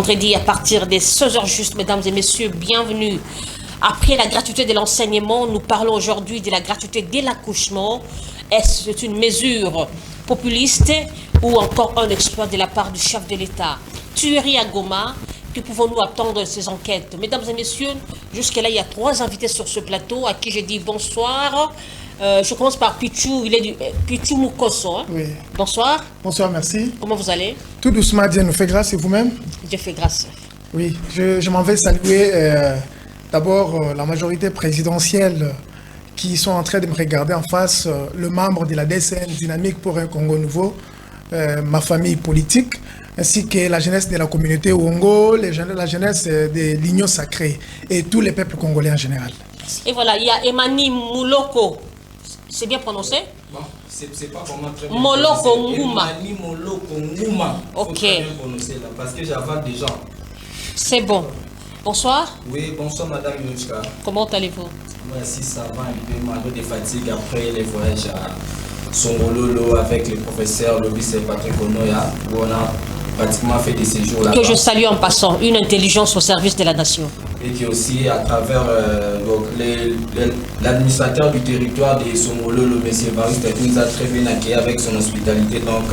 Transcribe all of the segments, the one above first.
Vendredi à partir des 16h juste, mesdames et messieurs, bienvenue. Après la gratuité de l'enseignement, nous parlons aujourd'hui de la gratuité dès l'accouchement. Est-ce une mesure populiste ou encore un exploit de la part du chef de l'État? Tuerie à Goma, que pouvons-nous attendre de ces enquêtes? Mesdames et messieurs, jusque-là, il y a 3 invités sur ce plateau à qui je dis bonsoir. Je commence par Pichou, il est du Pichou Mukoso. Hein? Oui. Bonsoir. Bonsoir, merci. Comment vous allez? Tout doucement, Dieu nous fait grâce et vous-même? Dieu fait grâce. Oui, je m'en vais saluer d'abord la majorité présidentielle qui sont en train de me regarder en face, le membre de la DCN Dynamique pour un Congo Nouveau, ma famille politique, ainsi que la jeunesse de la communauté Ouongo, la jeunesse de l'Union Sacrée et tous les peuples congolais en général. Et voilà, il y a Emani Mouloko. C'est bien prononcé? Bon, c'est pas vraiment très bien Moloko Ngouma. Emani Moloko Ngouma. Ok. Faut très bien prononcer là, parce que j'avale des gens. C'est bon. Bonsoir. Oui, bonsoir Madame Yunuska. Comment allez-vous? Moi aussi ça va un peu, mal de fatigue après les voyages à Songololo avec le professeur, le vice-Patrick Onoya, où on a pratiquement fait des séjours là-bas. Que je salue en passant, une intelligence au service de la nation. Et qui aussi à travers l'administrateur du territoire de Songololo, M. Variste, nous a très bien accueillis avec son hospitalité. Donc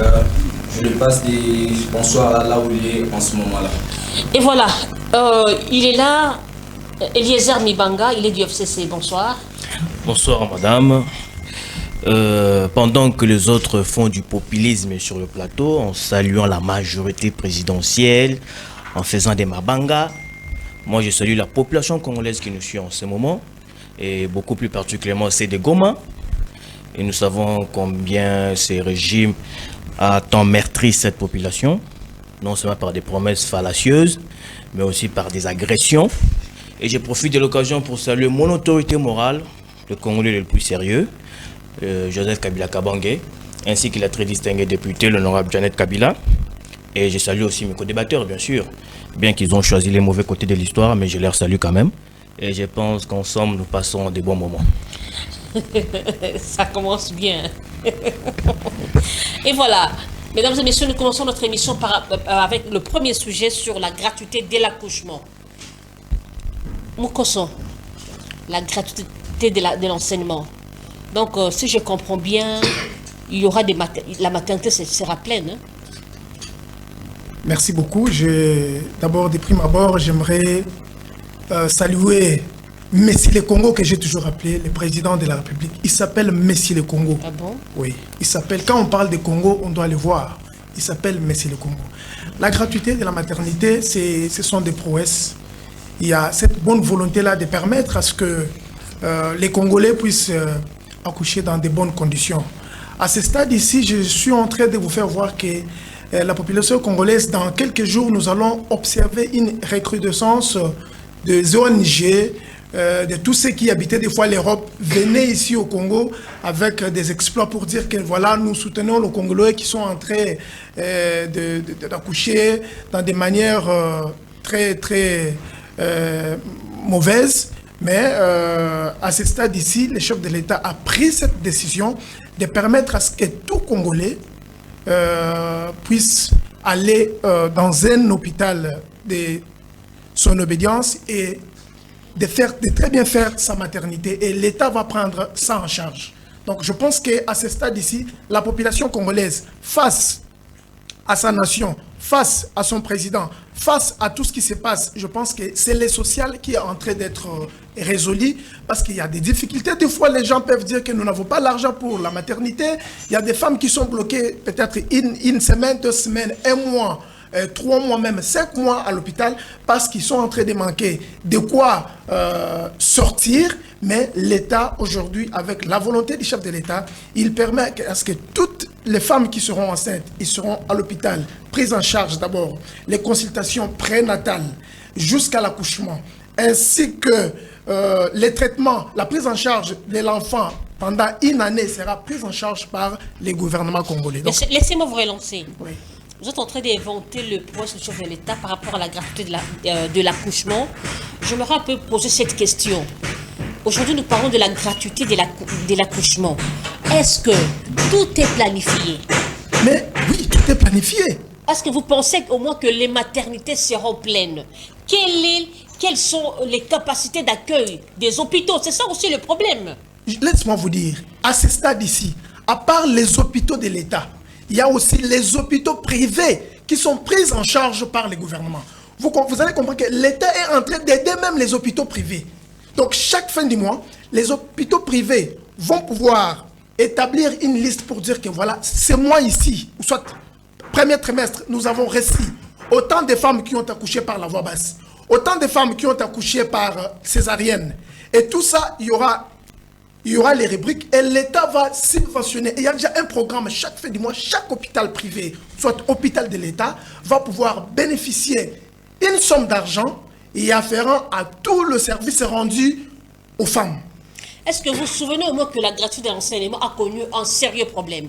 je lui passe des bonsoirs là où il est en ce moment-là. Et voilà, il est là, Eliezer Mibanga, il est du FCC. Bonsoir. Bonsoir madame. Pendant que les autres font du populisme sur le plateau, en saluant la majorité présidentielle, en faisant des mabangas, moi je salue la population congolaise qui nous suit en ce moment, et beaucoup plus particulièrement celle de Goma. Et nous savons combien ces régimes a tant meurtri cette population, non seulement par des promesses fallacieuses, mais aussi par des agressions. Et je profite de l'occasion pour saluer mon autorité morale, le Congolais le plus sérieux, Joseph Kabila Kabange, ainsi que la très distinguée députée, l'honorable Janet Kabila. Et je salue aussi mes co-débatteurs, bien sûr, bien qu'ils ont choisi les mauvais côtés de l'histoire, mais je les salue quand même. Et je pense qu'ensemble, nous passons des bons moments. Ça commence bien. Et voilà, mesdames et messieurs, nous commençons notre émission avec le premier sujet sur la gratuité dès l'accouchement. Mukoso, la gratuité de l'enseignement. Donc, si je comprends bien, il y aura la maternité sera pleine. Hein? Merci beaucoup. D'abord, de prime abord, j'aimerais saluer Messie le Congo, que j'ai toujours appelé le président de la République. Il s'appelle Messie le Congo. Ah bon? Oui, il s'appelle, quand on parle de Congo, on doit le voir. Il s'appelle Messie le Congo. La gratuité de la maternité, ce sont des prouesses. Il y a cette bonne volonté-là de permettre à ce que les Congolais puissent accoucher dans de bonnes conditions. À ce stade ici, je suis en train de vous faire voir que la population congolaise, dans quelques jours, nous allons observer une recrudescence des ONG, de tous ceux qui habitaient des fois l'Europe, venaient ici au Congo avec des exploits pour dire que voilà, nous soutenons les Congolais qui sont en train d'accoucher dans des manières très mauvaises. Mais à ce stade ici, le chef de l'État a pris cette décision de permettre à ce que tout Congolais puisse aller dans un hôpital de son obédience et de très bien faire sa maternité. Et l'État va prendre ça en charge. Donc je pense qu'à ce stade ici, la population congolaise, face à sa nation, face à son président, face à tout ce qui se passe, je pense que c'est le social qui est en train d'être résolu, parce qu'il y a des difficultés. Des fois, les gens peuvent dire que nous n'avons pas l'argent pour la maternité. Il y a des femmes qui sont bloquées peut-être une semaine, 2 semaines, 1 mois, 3 mois, même 5 mois à l'hôpital, parce qu'ils sont en train de manquer de quoi sortir. Mais l'État, aujourd'hui, avec la volonté du chef de l'État, il permet à ce que toutes les femmes qui seront enceintes, ils seront à l'hôpital, prises en charge d'abord, les consultations prénatales jusqu'à l'accouchement, ainsi que les traitements, la prise en charge de l'enfant pendant 1 année sera prise en charge par les gouvernements congolais. Laissez-moi vous relancer. Oui. Vous êtes en train d'inventer le poste du chef de l'État par rapport à la gratuité de l'accouchement. J'aimerais un peu poser cette question. Aujourd'hui, nous parlons de la gratuité de l'accouchement. Est-ce que tout est planifié? Mais oui, tout est planifié. Est-ce que vous pensez au moins que les maternités seront pleines? Quelles sont les capacités d'accueil des hôpitaux? C'est ça aussi le problème. Laisse-moi vous dire, à ce stade ici, à part les hôpitaux de l'État, il y a aussi les hôpitaux privés qui sont pris en charge par les gouvernements. Vous allez comprendre que l'État est en train d'aider même les hôpitaux privés. Donc chaque fin du mois, les hôpitaux privés vont pouvoir établir une liste pour dire que voilà, ce mois ici, ou soit premier trimestre, nous avons reçu autant de femmes qui ont accouché par la voie basse, autant de femmes qui ont accouché par césarienne. Et tout ça, il y aura les rubriques et l'État va subventionner. Et il y a déjà un programme chaque fin du mois, chaque hôpital privé, soit hôpital de l'État, va pouvoir bénéficier une somme d'argent et afférent à tout le service rendu aux femmes. Est-ce que vous vous souvenez au moins que la gratuité de l'enseignement a connu un sérieux problème?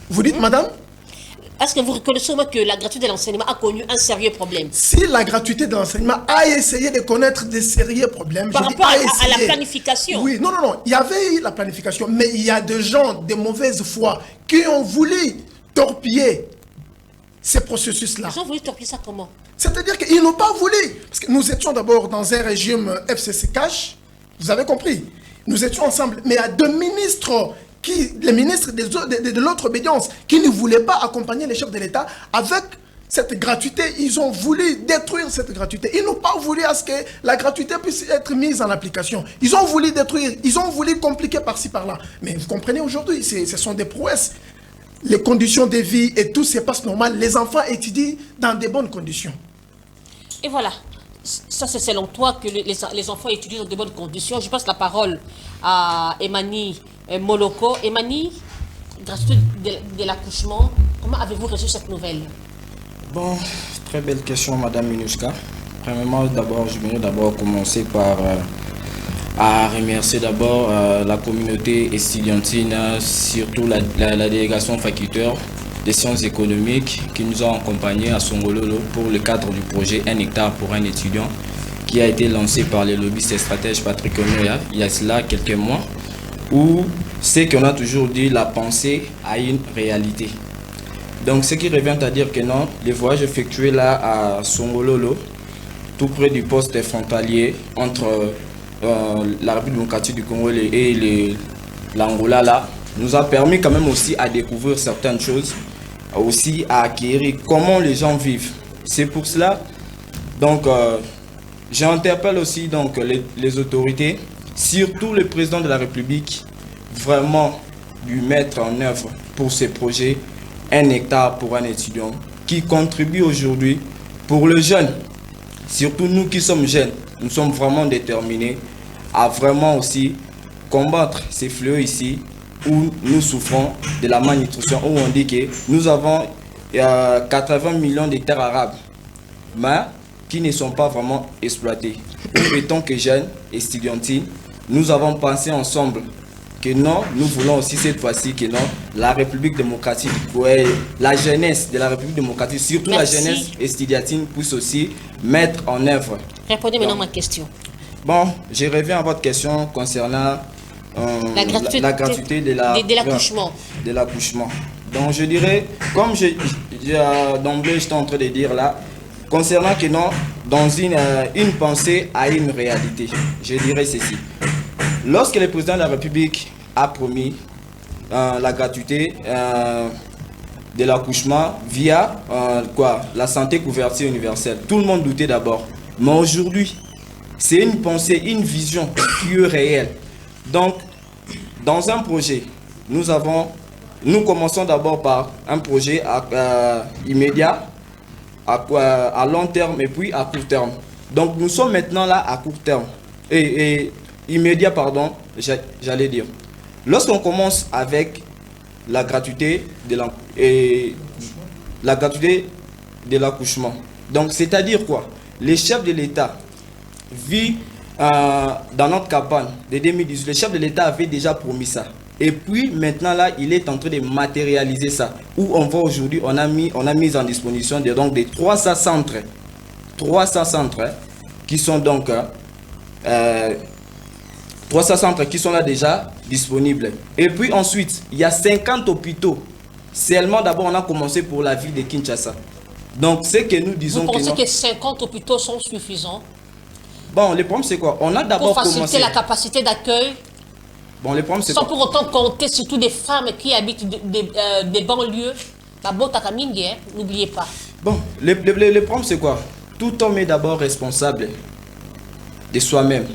Vous dites, madame? Est-ce que vous reconnaissez au moins que la gratuité de l'enseignement a connu un sérieux problème? Si la gratuité de l'enseignement a essayé de connaître des sérieux problèmes, par rapport à la planification. Oui, non, il y avait eu la planification, mais il y a des gens de mauvaise foi qui ont voulu torpiller ces processus-là. Ils ont voulu torpiller ça comment? C'est-à-dire qu'ils n'ont pas voulu. Parce que nous étions d'abord dans un régime FCC cash, vous avez compris. Nous étions ensemble, mais il y a deux ministres, les ministres de l'autre obédience, qui ne voulaient pas accompagner les chefs de l'État avec cette gratuité. Ils ont voulu détruire cette gratuité. Ils n'ont pas voulu à ce que la gratuité puisse être mise en application. Ils ont voulu détruire, ils ont voulu compliquer par-ci, par-là. Mais vous comprenez aujourd'hui, ce sont des prouesses. Les conditions de vie et tout se passe normal. Les enfants étudient dans de bonnes conditions. Et voilà. Ça, c'est selon toi que les enfants étudient dans de bonnes conditions. Je passe la parole à Emani Moloko. Emani, gratuité de l'accouchement, comment avez-vous reçu cette nouvelle? Bon, très belle question, Madame Minushka. Premièrement, je voudrais commencer par à remercier d'abord la communauté estudiantine, surtout la délégation facultaire des sciences économiques qui nous ont accompagnés à Songololo pour le cadre du projet 1 hectare pour un étudiant qui a été lancé par les lobbyistes et stratèges Patrick Onoya il y a cela quelques mois, où c'est qu'on a toujours dit la pensée a une réalité. Donc ce qui revient à dire que non, les voyages effectués là à Songololo, tout près du poste frontalier entre la République démocratique du Congo et l'Angola là, nous a permis quand même aussi à découvrir certaines choses, aussi à acquérir comment les gens vivent. C'est pour cela, donc, j'interpelle aussi donc les autorités, surtout le président de la République, vraiment lui mettre en œuvre pour ces projets 1 hectare pour un étudiant qui contribue aujourd'hui pour le jeune. Surtout nous qui sommes jeunes, nous sommes vraiment déterminés à vraiment aussi combattre ces fléaux ici où nous souffrons de la malnutrition, où on dit que nous avons 80 millions d'hectares arabes, mais qui ne sont pas vraiment exploités. Nous étant que jeunes et estudiantines, nous avons pensé ensemble que non, nous voulons aussi cette fois-ci que non, la République démocratique, la jeunesse de la République démocratique, surtout la jeunesse estudiantine, puisse aussi mettre en œuvre. Répondez maintenant à ma question. Bon, je reviens à votre question concernant la gratuité de l'accouchement. Donc je dirais, comme d'emblée j'étais en train de dire là, concernant que non, dans une pensée à une réalité, je dirais ceci. Lorsque le président de la République a promis la gratuité de l'accouchement via la santé couverture universelle, tout le monde doutait d'abord. Mais aujourd'hui, c'est une pensée, une vision qui est réelle. Donc, dans un projet, nous commençons d'abord par un projet immédiat, à long terme et puis à court terme. Donc, nous sommes maintenant là à court terme. Et immédiat, pardon, j'allais dire. Lorsqu'on commence avec la gratuité de l'accouchement, donc c'est-à-dire quoi? Les chefs de l'État vivent dans notre campagne de 2018, le chef de l'État avait déjà promis ça. Et puis maintenant là, il est en train de matérialiser ça. Où on voit aujourd'hui, on a mis en disposition donc des 300 centres. 300 centres qui sont donc 300 centres qui sont là déjà disponibles. Et puis ensuite, il y a 50 hôpitaux Seulement d'abord, on a commencé pour la ville de Kinshasa. Donc, c'est que nous disons Vous pensez non. que 50 hôpitaux sont suffisants? Bon, le problème c'est quoi? On a d'abord pour faciliter commencé... la capacité d'accueil, Bon, le problème c'est sans quoi? pour autant compter surtout des femmes qui habitent des banlieues. La Bota Mingue, n'oubliez pas. Bon, le problème c'est quoi? Tout homme est d'abord responsable de soi-même.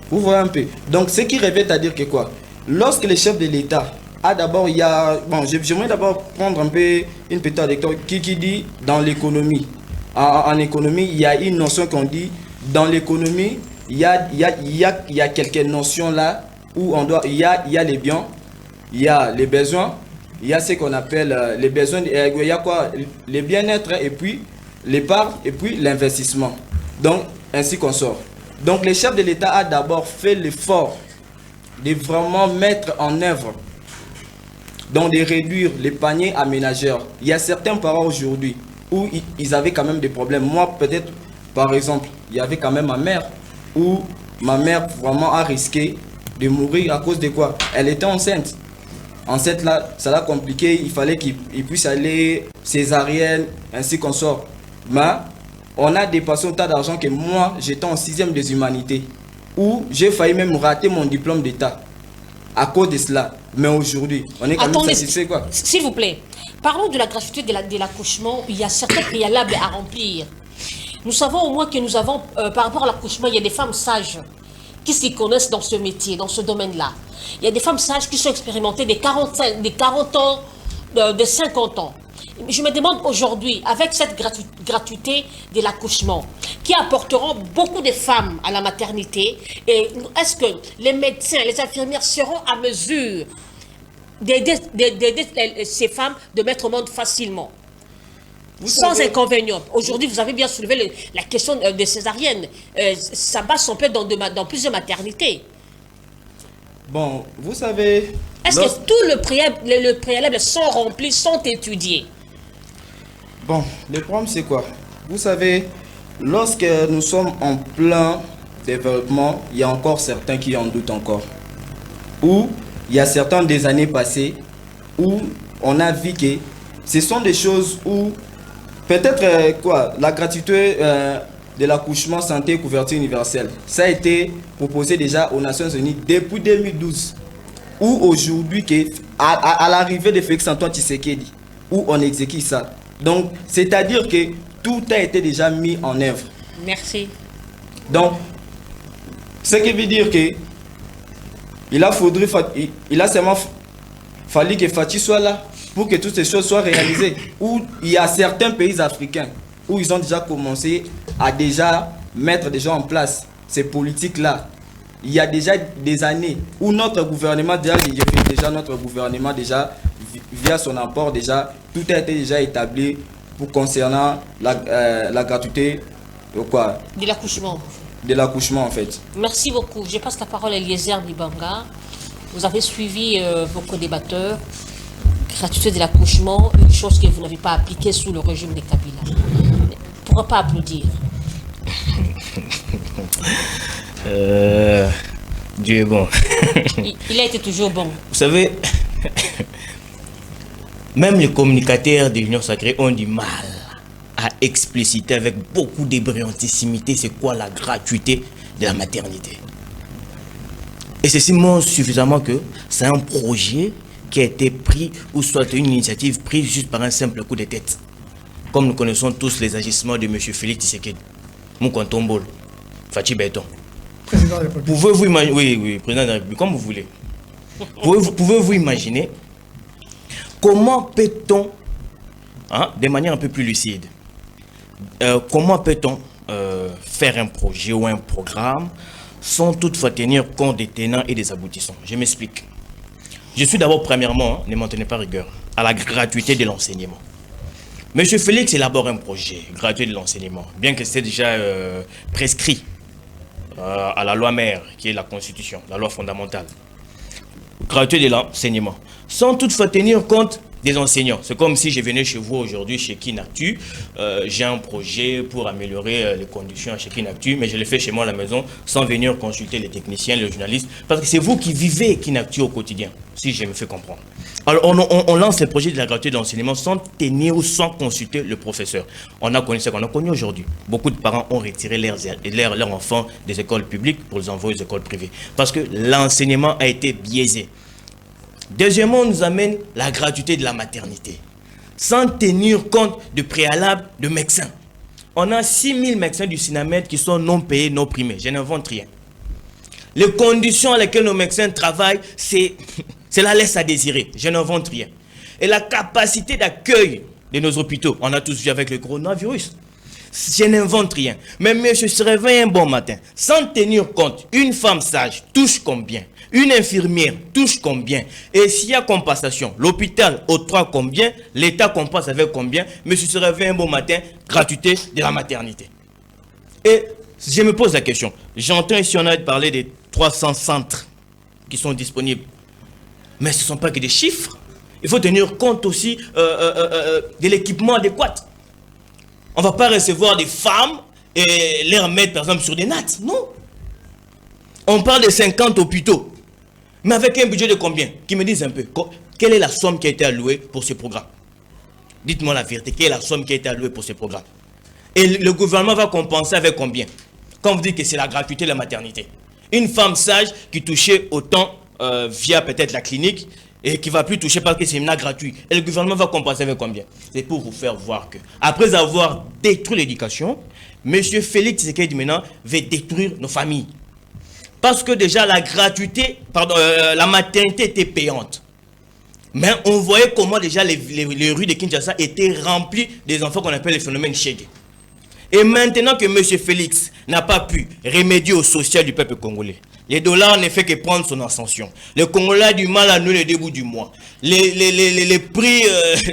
Vous voyez un peu. Donc, ce qui revient à dire que quoi? Lorsque le chef de l'État a d'abord, il y a... Bon, j'aimerais d'abord prendre un peu une petite anecdote qui dit dans l'économie. En économie, il y a une notion qu'on dit, dans l'économie, il y a quelques notions là où on doit, il y a les biens, il y a les besoins, il y a ce qu'on appelle les besoins, il y a quoi? Les bien-être et puis l'épargne et puis l'investissement. Donc, ainsi qu'on sort. Donc, le chef de l'État a d'abord fait l'effort de vraiment mettre en œuvre, donc de réduire les paniers aménageurs. Il y a certains parents aujourd'hui où ils avaient quand même des problèmes. Moi, peut-être, par exemple, il y avait quand même ma mère, où ma mère vraiment a risqué de mourir à cause de quoi? Elle était enceinte. Enceinte là, ça l'a compliqué, il fallait qu'il puisse aller césarienne, ainsi qu'on sort. Mais on a dépassé autant d'argent que moi, j'étais en 6e des humanités, où j'ai failli même rater mon diplôme d'État à cause de cela. Mais aujourd'hui, on est quand même satisfait quoi. S'il vous plaît, parlons de la gratuité de l'accouchement. Il y a certains préalables à remplir. Nous savons au moins que nous avons, par rapport à l'accouchement, il y a des femmes sages qui s'y connaissent dans ce métier, dans ce domaine-là. Il y a des femmes sages qui sont expérimentées des 40 ans, de 50 ans. Je me demande aujourd'hui, avec cette gratuité de l'accouchement, qui apporteront beaucoup de femmes à la maternité, et est-ce que les médecins, les infirmières seront à mesure d'aider ces femmes de mettre au monde facilement, sans inconvénient? Aujourd'hui, vous avez bien soulevé la question des césariennes. Ça bat son peu dans plusieurs maternités. Bon, vous savez... Est-ce que tous le préalable sont remplis, sont étudiés? Bon, le problème c'est quoi? Vous savez, lorsque nous sommes en plein développement, il y a encore certains qui en doutent encore. Ou il y a certains des années passées où on a vu que ce sont des choses où peut-être quoi, la gratuité de l'accouchement santé et couverture universelle, ça a été proposé déjà aux Nations Unies depuis 2012. Ou aujourd'hui, à l'arrivée de Félix Antoine Tshisekedi, où on exécute ça. Donc, c'est-à-dire que tout a été déjà mis en œuvre. Merci. Donc, ce qui veut dire que il a seulement fallu que Fatih soit là pour que toutes ces choses soient réalisées. Où il y a certains pays africains où ils ont déjà commencé à déjà mettre des gens en place ces politiques-là. Il y a déjà des années où notre gouvernement, via son apport déjà, tout a été déjà établi pour concernant la gratuité de l'accouchement. De l'accouchement en fait. Merci beaucoup. Je passe la parole à Eliezer Bibanga. Vous avez suivi vos co-débatteurs. Gratuité de l'accouchement, une chose que vous n'avez pas appliquée sous le régime de Kabila. Pourquoi pas applaudir? Dieu est bon. Il a été toujours bon. Vous savez, même les communicateurs de l'Union sacrée ont du mal à expliciter avec beaucoup d'ébrillantissimité c'est quoi la gratuité de la maternité. Et ceci montre suffisamment que c'est un projet qui a été pris ou soit une initiative prise juste par un simple coup de tête. Comme nous connaissons tous les agissements de M. Félix Tshisekedi, Moukontombol, Fatih Béton. Président de la République. Pouvez-vous imaginer, oui, président de la République, comme vous voulez. Pouvez-vous imaginer comment peut-on, de manière un peu plus lucide, comment peut-on faire un projet ou un programme sans toutefois tenir compte des tenants et des aboutissants? Je m'explique. Je suis d'abord, premièrement, ne m'en tenez pas rigueur, à la gratuité de l'enseignement. Monsieur Félix élabore un projet gratuit de l'enseignement, bien que c'est déjà prescrit à la loi mère, qui est la Constitution, la loi fondamentale. Gratuit de l'enseignement, sans toutefois tenir compte des enseignants. C'est comme si je venais chez vous aujourd'hui, chez Kinactu, j'ai un projet pour améliorer les conditions chez Kinactu, mais je le fais chez moi à la maison, sans venir consulter les techniciens, les journalistes, parce que c'est vous qui vivez Kinactu au quotidien. si je me fais comprendre. Alors, on lance le projet de la gratuité de l'enseignement sans tenir ou sans consulter le professeur. On a connu ce qu'on a connu aujourd'hui. Beaucoup de parents ont retiré leurs enfants des écoles publiques pour les envoyer aux écoles privées. Parce que l'enseignement a été biaisé. Deuxièmement, on nous amène la gratuité de la maternité. Sans tenir compte du préalable de médecins. On a 6000 médecins du SINAMED qui sont non payés, non primés. Je n'invente rien. Les conditions à lesquelles nos médecins travaillent, c'est la laisse à désirer. Je n'invente rien. Et la capacité d'accueil de nos hôpitaux, on a tous vu avec le coronavirus. Je n'invente rien. Mais monsieur se réveille un bon matin, sans tenir compte, une femme sage touche combien? Une infirmière touche combien? Et s'il y a compensation, l'hôpital octroie combien? L'État compense avec combien? Monsieur se réveille un bon matin, gratuité de la maternité. Et je me pose la question. J'entends ici, on a parlé des 300 centres qui sont disponibles. Mais ce ne sont pas que des chiffres. Il faut tenir compte aussi de l'équipement adéquat. On ne va pas recevoir des femmes et les remettre, par exemple, sur des nattes. Non. On parle de 50 hôpitaux. Mais avec un budget de combien? Qui me disent un peu. Quelle est la somme qui a été allouée pour ce programme? Dites-moi la vérité. Quelle est la somme qui a été allouée pour ce programme? Et le gouvernement va compenser avec combien? Quand vous dites que c'est la gratuité de la maternité. Une femme sage qui touchait autant via peut-être la clinique et qui ne va plus toucher parce que c'est maintenant gratuit. Et le gouvernement va compenser avec combien? C'est pour vous faire voir que, après avoir détruit l'éducation, M. Félix Tshisekedi maintenant veut détruire nos familles. Parce que déjà la gratuité, la maternité était payante. Mais on voyait comment déjà les rues de Kinshasa étaient remplies des enfants qu'on appelle les phénomènes Chegué. Et maintenant que M. Félix n'a pas pu remédier au social du peuple congolais, les dollars ne fait que prendre son ascension. Le Congolais a du mal à nouer le début du mois. Les prix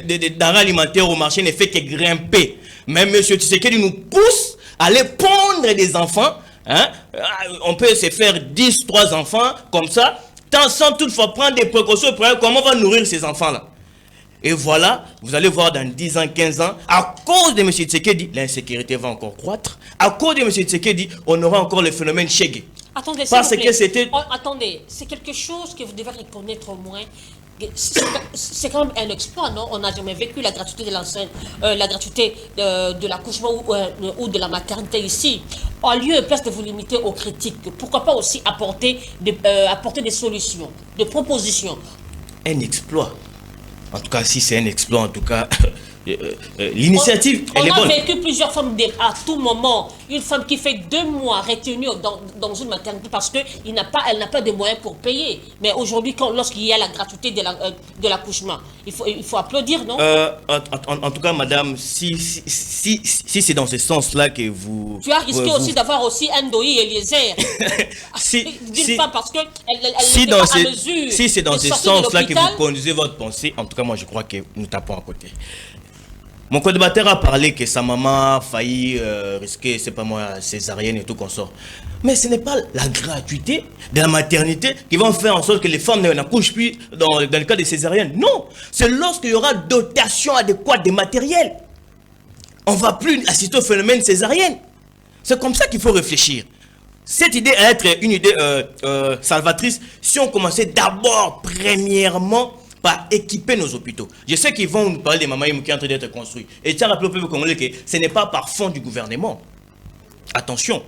des denrées alimentaires au marché ne fait que grimper. Mais M. Tshisekedi nous pousse à aller pondre des enfants. Hein? On peut se faire 10, 3 enfants comme ça, sans toutefois prendre des précautions pour comment on va nourrir ces enfants-là. Et voilà, vous allez voir dans 10 ans, 15 ans, à cause de M. Tshisekedi, l'insécurité va encore croître. À cause de M. Tshisekedi, on aura encore le phénomène Chegué. Attendez, parce que c'était... Attendez, c'est quelque chose que vous devez reconnaître au moins. C'est quand même un exploit, non? On n'a jamais vécu la gratuité de l'enceinte, la gratuité de l'accouchement ou de la maternité ici. Au lieu de vous limiter aux critiques, pourquoi pas aussi apporter des solutions, des propositions? Un exploit. En tout cas, si c'est un exploit, en tout cas, l'initiative, elle est bonne. On a vécu plusieurs femmes à tout moment. Une femme qui fait 2 mois retenue dans une maternité parce qu'elle n'a pas de moyens pour payer. Mais aujourd'hui, lorsqu'il y a la gratuité de l'accouchement, il faut applaudir, non? En tout cas, madame, si c'est dans ce sens-là que vous... Tu as risqué aussi d'avoir aussi un Ndoye Eliezer. D'une femme parce qu'elle n'était pas à mesure. Si c'est dans ce sens-là que vous conduisez votre pensée, en tout cas, moi, je crois que nous tapons à côté. Mon co-débatteur a parlé que sa maman a failli risquer, c'est pas moi, césarienne et tout qu'on sort. Mais ce n'est pas la gratuité de la maternité qui va faire en sorte que les femmes n'accouchent plus dans le cas des césariennes. Non, c'est lorsqu'il y aura dotation adéquate des matériels. On ne va plus assister au phénomène césarienne. C'est comme ça qu'il faut réfléchir. Cette idée a être une idée salvatrice si on commençait d'abord, premièrement, par équiper nos hôpitaux. Je sais qu'ils vont nous parler des Mamaïm qui sont en train d'être construits. Et tiens, rappelez au peuple congolais que ce n'est pas par fond du gouvernement. Attention,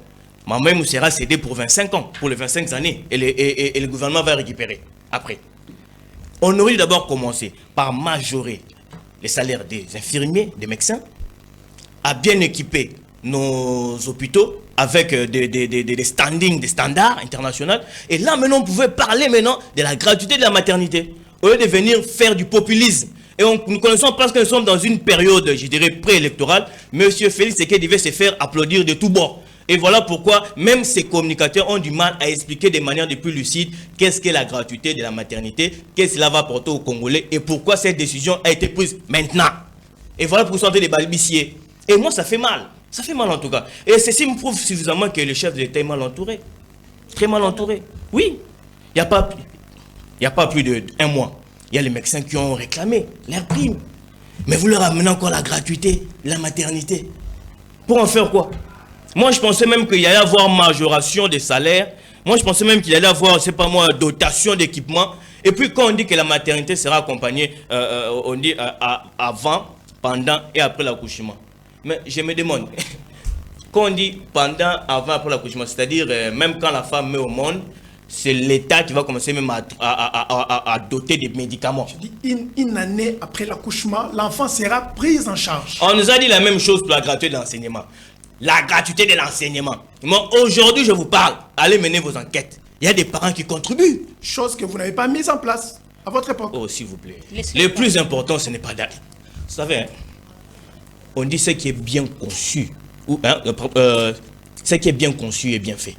Mamaïm sera cédé pour 25 ans, pour les 25 années, et le gouvernement va récupérer après. On aurait d'abord commencé par majorer les salaires des infirmiers, des médecins, à bien équiper nos hôpitaux avec des standings, des standards internationaux. Et là, maintenant, on pouvait parler maintenant de la gratuité de la maternité. Au lieu de venir faire du populisme. Et nous connaissons parce que nous sommes dans une période, je dirais, préélectorale. M. Félix Tshisekedi devait se faire applaudir de tous bords. Et voilà pourquoi même ces communicateurs ont du mal à expliquer de manière de plus lucide qu'est-ce qu'est la gratuité de la maternité, qu'est-ce que cela va apporter aux Congolais et pourquoi cette décision a été prise maintenant. Et voilà pourquoi ils sont en train de balbutier. Et moi, ça fait mal. Ça fait mal en tout cas. Et ceci me prouve suffisamment que le chef de l'État est mal entouré. Très mal entouré. Oui. Il n'y a pas plus d'1 mois. Il y a les médecins qui ont réclamé leur prime. Mais vous leur amenez encore la gratuité, la maternité. Pour en faire quoi? Moi, je pensais même qu'il y allait avoir majoration des salaires. Moi, je pensais même qu'il allait avoir, c'est pas moi, dotation d'équipement. Et puis quand on dit que la maternité sera accompagnée, on dit avant, pendant et après l'accouchement. Mais je me demande, quand on dit pendant, avant, après l'accouchement, c'est-à-dire même quand la femme met au monde, c'est l'État qui va commencer même à doter des médicaments. Je dis une année après l'accouchement, l'enfant sera pris en charge. On nous a dit la même chose pour la gratuité de l'enseignement. La gratuité de l'enseignement. Moi, aujourd'hui, je vous parle. Allez mener vos enquêtes. Il y a des parents qui contribuent. Chose que vous n'avez pas mise en place à votre époque. Oh, s'il vous plaît. Le plus important, ce n'est pas d'aller. Vous savez, hein, on dit ce qui est bien conçu. Ou, hein, ce qui est bien conçu et bien fait.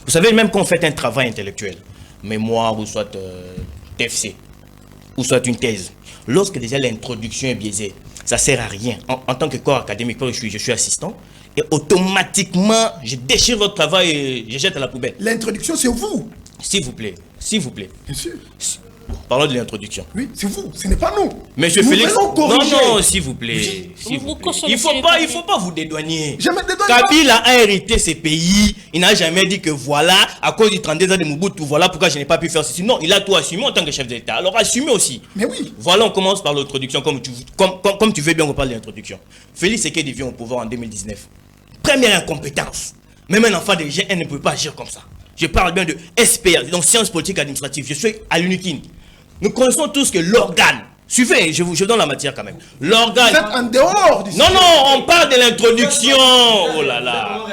Vous savez, même quand on fait un travail intellectuel, mémoire ou soit TFC, ou soit une thèse, lorsque déjà l'introduction est biaisée, ça ne sert à rien. En tant que corps académique, je suis assistant, et automatiquement, je déchire votre travail et je jette à la poubelle. L'introduction, c'est vous. S'il vous plaît, s'il vous plaît. Bien sûr. Parlons de l'introduction. Oui, c'est vous, ce n'est pas nous. Monsieur nous Félix, corriger. non, s'il vous plaît. S'il vous plaît. Il faut pas vous dédouaner. Je me dédouane pas. Kabila a hérité ces pays. Il n'a jamais dit que voilà, à cause du 32 ans de Mobutu, voilà pourquoi je n'ai pas pu faire ceci. Non, il a tout assumé en tant que chef d'État. Alors assumez aussi. Mais oui. Voilà, on commence par l'introduction, comme tu veux bien qu'on parle de l'introduction. Félix Tshisekedi vient au pouvoir en 2019. Première incompétence. Même un enfant de GN ne peut pas agir comme ça. Je parle bien de SPA, donc sciences politiques administratives. Je suis à l'UNIKIN. Nous connaissons tous que l'organe, suivez, je vous donne la matière quand même. L'organe. Vous êtes en dehors du Non, non, on parle de l'introduction. Oh là là.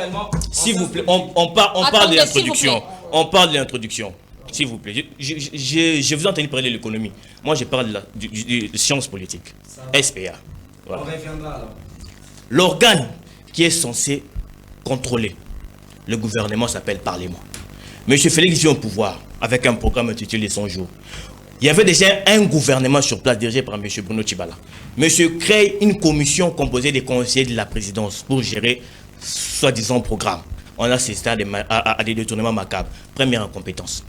S'il vous plaît, on parle de l'introduction. On parle de l'introduction. S'il vous plaît. Je vous entends parler de l'économie. Moi, je parle de sciences politiques. SPA. Voilà. On reviendra alors. L'organe qui est censé contrôler le gouvernement s'appelle Parlement. Monsieur Félix vient au pouvoir avec un programme intitulé 100 jours. Il y avait déjà un gouvernement sur place dirigé par M. Bruno Tshibala. Monsieur crée une commission composée des conseillers de la présidence pour gérer soi-disant programme. On a assisté à des détournements macabres. Première incompétence.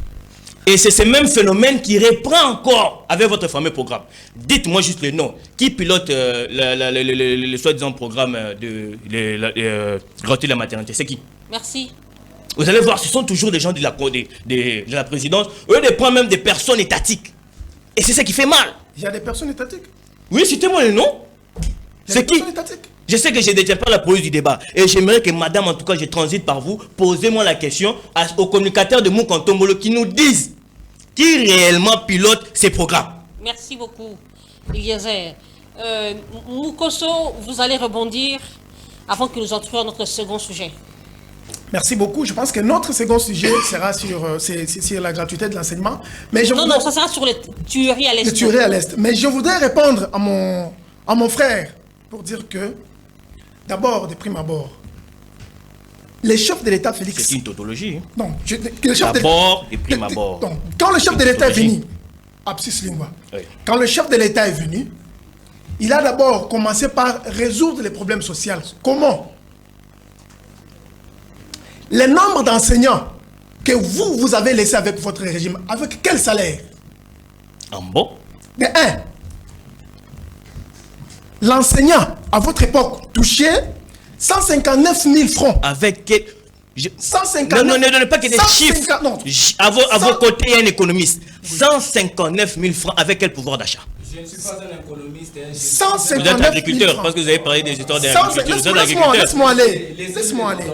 Et c'est ce même phénomène qui reprend encore avec votre fameux programme. Dites-moi juste le nom. Qui pilote le soi-disant programme de gratuité de la maternité? C'est qui? Merci. Vous allez voir, ce sont toujours des gens de la présidence. Eux, ils prennent même des personnes étatiques. Et c'est ça qui fait mal. Il y a des personnes étatiques. Oui, citez-moi le nom. C'est qui? Je sais que je ne détiens pas la police du débat. Et j'aimerais que madame, en tout cas, je transite par vous, posez-moi la question aux communicateurs de Moukantombolo qui nous disent qui réellement pilote ces programmes. Merci beaucoup, Eliezer. Moukosso, vous allez rebondir avant que nous entrions à notre second sujet. Merci beaucoup. Je pense que notre second sujet sera sur la gratuité de l'enseignement. Mais non, ça sera sur les tueries à l'Est. Les tueries à l'Est. Mais je voudrais répondre à mon frère pour dire que, d'abord, de prime abord, les chefs de l'État, Félix... C'est une tautologie. Non, d'abord, de prime abord. Donc, quand le chef de l'État est venu, abscis lingua, quand le chef de l'État est venu, il a d'abord commencé par résoudre les problèmes sociaux. Comment? Le nombre d'enseignants que vous avez laissé avec votre régime, avec quel salaire? En bon? De 1. L'enseignant, à votre époque, touchait 159 000 francs. Avec quel... 159 Non, ne pas que des chiffres. Non. À vos côtés, il y a un économiste. 159 000 francs, avec quel pouvoir d'achat? Je ne suis pas un économiste. Vous êtes agriculteur, parce que vous avez parlé des histoires d'agriculture. Vous êtes agriculteur. Laisse-moi aller.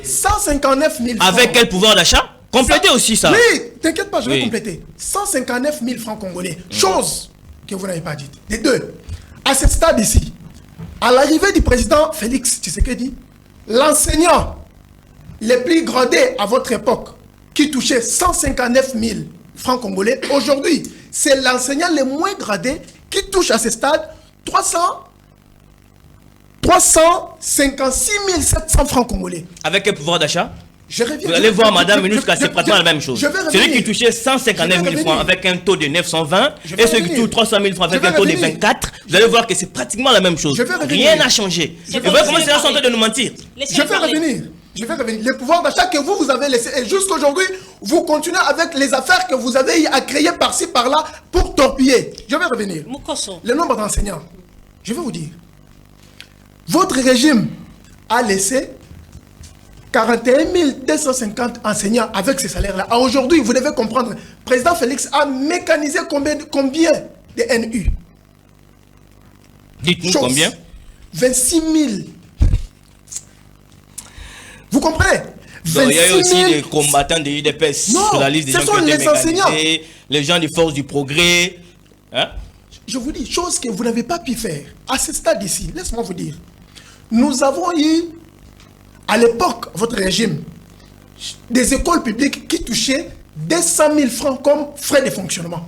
159 000 francs. Avec quel pouvoir d'achat? Complétez aussi ça. Oui, t'inquiète pas, je vais compléter. 159 000 francs congolais. Chose que vous n'avez pas dite. Les deux. À ce stade ici, à l'arrivée du président Félix Tshisekedi, l'enseignant le plus gradé à votre époque, qui touchait 159 000 francs congolais, aujourd'hui, c'est l'enseignant le moins gradé qui touche à ce stade 356 700 francs congolais. Avec quel pouvoir d'achat? Vous allez voir, madame Minuska, c'est pratiquement la même chose. Celui qui touchait 159 000 francs avec un taux de 920 et celui qui touche 300 000 francs avec un taux de 24, vous allez voir que c'est pratiquement la même chose. Rien n'a changé. Et vous voyez comment ces gens sont en train de nous mentir. Je vais revenir. Les pouvoirs d'achat que vous avez laissés, et jusqu'aujourd'hui, vous continuez avec les affaires que vous avez eu à créer par-ci, par-là, pour torpiller. Je vais revenir. Moukosso. Le nombre d'enseignants. Je vais vous dire. Votre régime a laissé 41 250 enseignants avec ces salaires-là. Aujourd'hui, vous devez comprendre, le président Félix a mécanisé combien de NU? Dites-nous combien? 26 000. Vous comprenez? Donc, il y a aussi des combattants de l'UDPS sur la liste des gens qui ont été mécanisés, les gens des forces du progrès. Hein? Je vous dis, chose que vous n'avez pas pu faire. À ce stade ici, laisse-moi vous dire. Nous avons eu, à l'époque, votre régime, des écoles publiques qui touchaient 200 000 francs comme frais de fonctionnement.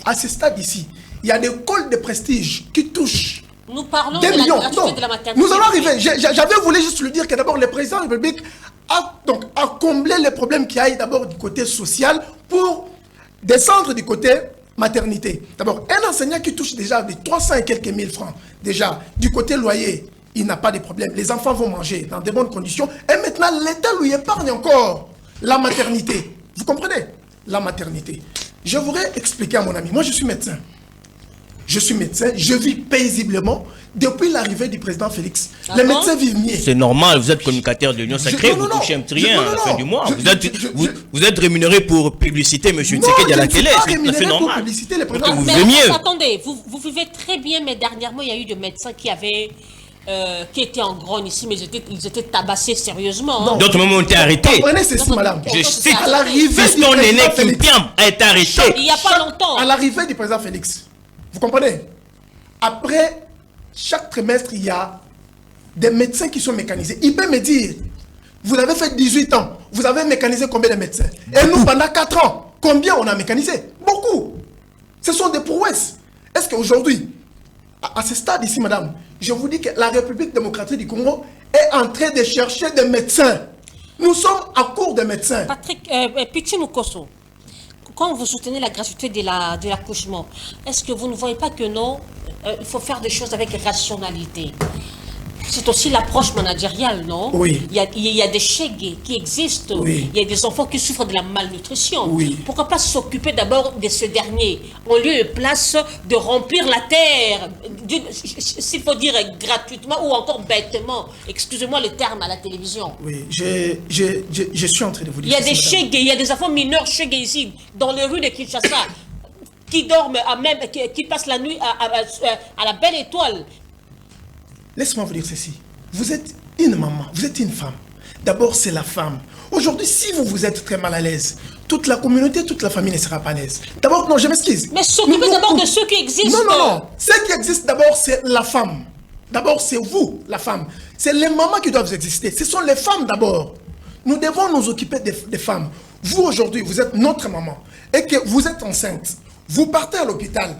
À ce stade ici, il y a des écoles de prestige qui touchent nous parlons des de millions. la gratuité de la maternité. Nous allons arriver. J'avais voulu juste le dire que d'abord, le président de la République a comblé les problèmes qu'il y a d'abord du côté social pour descendre du côté maternité. D'abord, un enseignant qui touche déjà des 300 et quelques mille francs, déjà, du côté loyer, il n'a pas de problème. Les enfants vont manger dans de bonnes conditions. Et maintenant, l'État lui épargne encore la maternité. Vous comprenez? La maternité. Je voudrais expliquer à mon ami. Moi, je suis médecin. Je suis médecin. Je vis paisiblement depuis l'arrivée du président Félix. Les médecins vivent mieux. C'est normal. Vous êtes communicateur de l'Union Sacrée. Vous touchez un petit rien à la fin du mois. Vous êtes rémunéré pour publicité, monsieur Tshisekedi, à la télé. C'est tout à fait normal. Vous vivez mieux. Attendez, vous vivez très bien, mais dernièrement, il y a eu des médecins qui avaient... qui étaient en grogne ici, mais ils étaient tabassés sérieusement. D'autres moments ont été arrêtés. Comprenez ceci, madame. Je cite, à l'arrivée du ton aîné président Félix, Kimpiam a été arrêté. Il n'y a pas longtemps. À l'arrivée du président Félix, vous comprenez? Après, chaque trimestre, il y a des médecins qui sont mécanisés. Il peut me dire, vous avez fait 18 ans, vous avez mécanisé combien de médecins? Et nous, pendant 4 ans, combien on a mécanisé? Beaucoup. Ce sont des prouesses. Est-ce qu'aujourd'hui, à ce stade ici, madame, je vous dis que la République démocratique du Congo est en train de chercher des médecins. Nous sommes à court de médecins. Patrick, Pichu Mukoso, quand vous soutenez la gratuité de l'accouchement, est-ce que vous ne voyez pas que non, il faut faire des choses avec rationalité? C'est aussi l'approche managériale, non? Oui. Il y a des chèques qui existent. Oui. Il y a des enfants qui souffrent de la malnutrition. Oui. Pourquoi pas s'occuper d'abord de ce dernier, au lieu et place de remplir la terre, s'il faut dire gratuitement ou encore bêtement, excusez-moi le terme à la télévision. Oui, je suis en train de vous dire. Il y a des chèques, il y a des enfants mineurs chèques ici, dans les rues de Kinshasa, qui dorment qui passent la nuit à la belle étoile. Laisse-moi vous dire ceci. Vous êtes une maman, vous êtes une femme. D'abord, c'est la femme. Aujourd'hui, si vous êtes très mal à l'aise, toute la communauté, toute la famille ne sera pas à l'aise. D'abord, non, je m'excuse. Mais s'occuper d'abord de ceux qui existent. Non. Ce qui existe d'abord, c'est la femme. D'abord, c'est vous, la femme. C'est les mamans qui doivent exister. Ce sont les femmes d'abord. Nous devons nous occuper des femmes. Vous, aujourd'hui, vous êtes notre maman. Et que vous êtes enceinte. Vous partez à l'hôpital.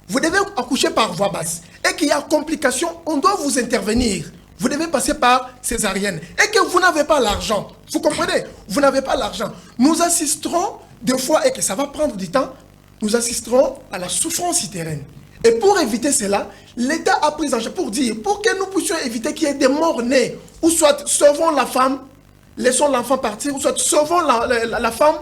Vous devez accoucher par voie basse. Et qu'il y a complications, on doit vous intervenir. Vous devez passer par césarienne. Et que vous n'avez pas l'argent. Vous comprenez? Vous n'avez pas l'argent. Nous assisterons des fois, et que ça va prendre du temps, nous assisterons à la souffrance utérine. Et pour éviter cela, l'État a pris en charge pour dire, pour que nous puissions éviter qu'il y ait des morts nés, ou soit sauvons la femme, laissons l'enfant partir, ou soit sauvons la femme,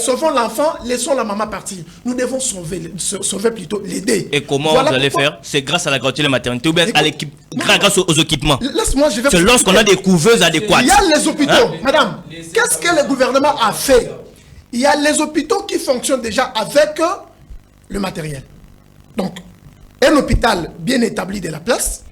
sauvons l'enfant, laissons la maman partir. Nous devons sauver plutôt, l'aider. Et comment vous allez faire? C'est grâce à la gratuité de la maternité ou bien à l'équipe, grâce aux équipements? Laisse-moi, je vais. C'est lorsqu'on a des couveuses adéquates. Il y a les hôpitaux, madame. Qu'est-ce que le gouvernement a fait? Il y a les hôpitaux qui fonctionnent déjà avec le matériel. Donc, un hôpital bien établi de la place,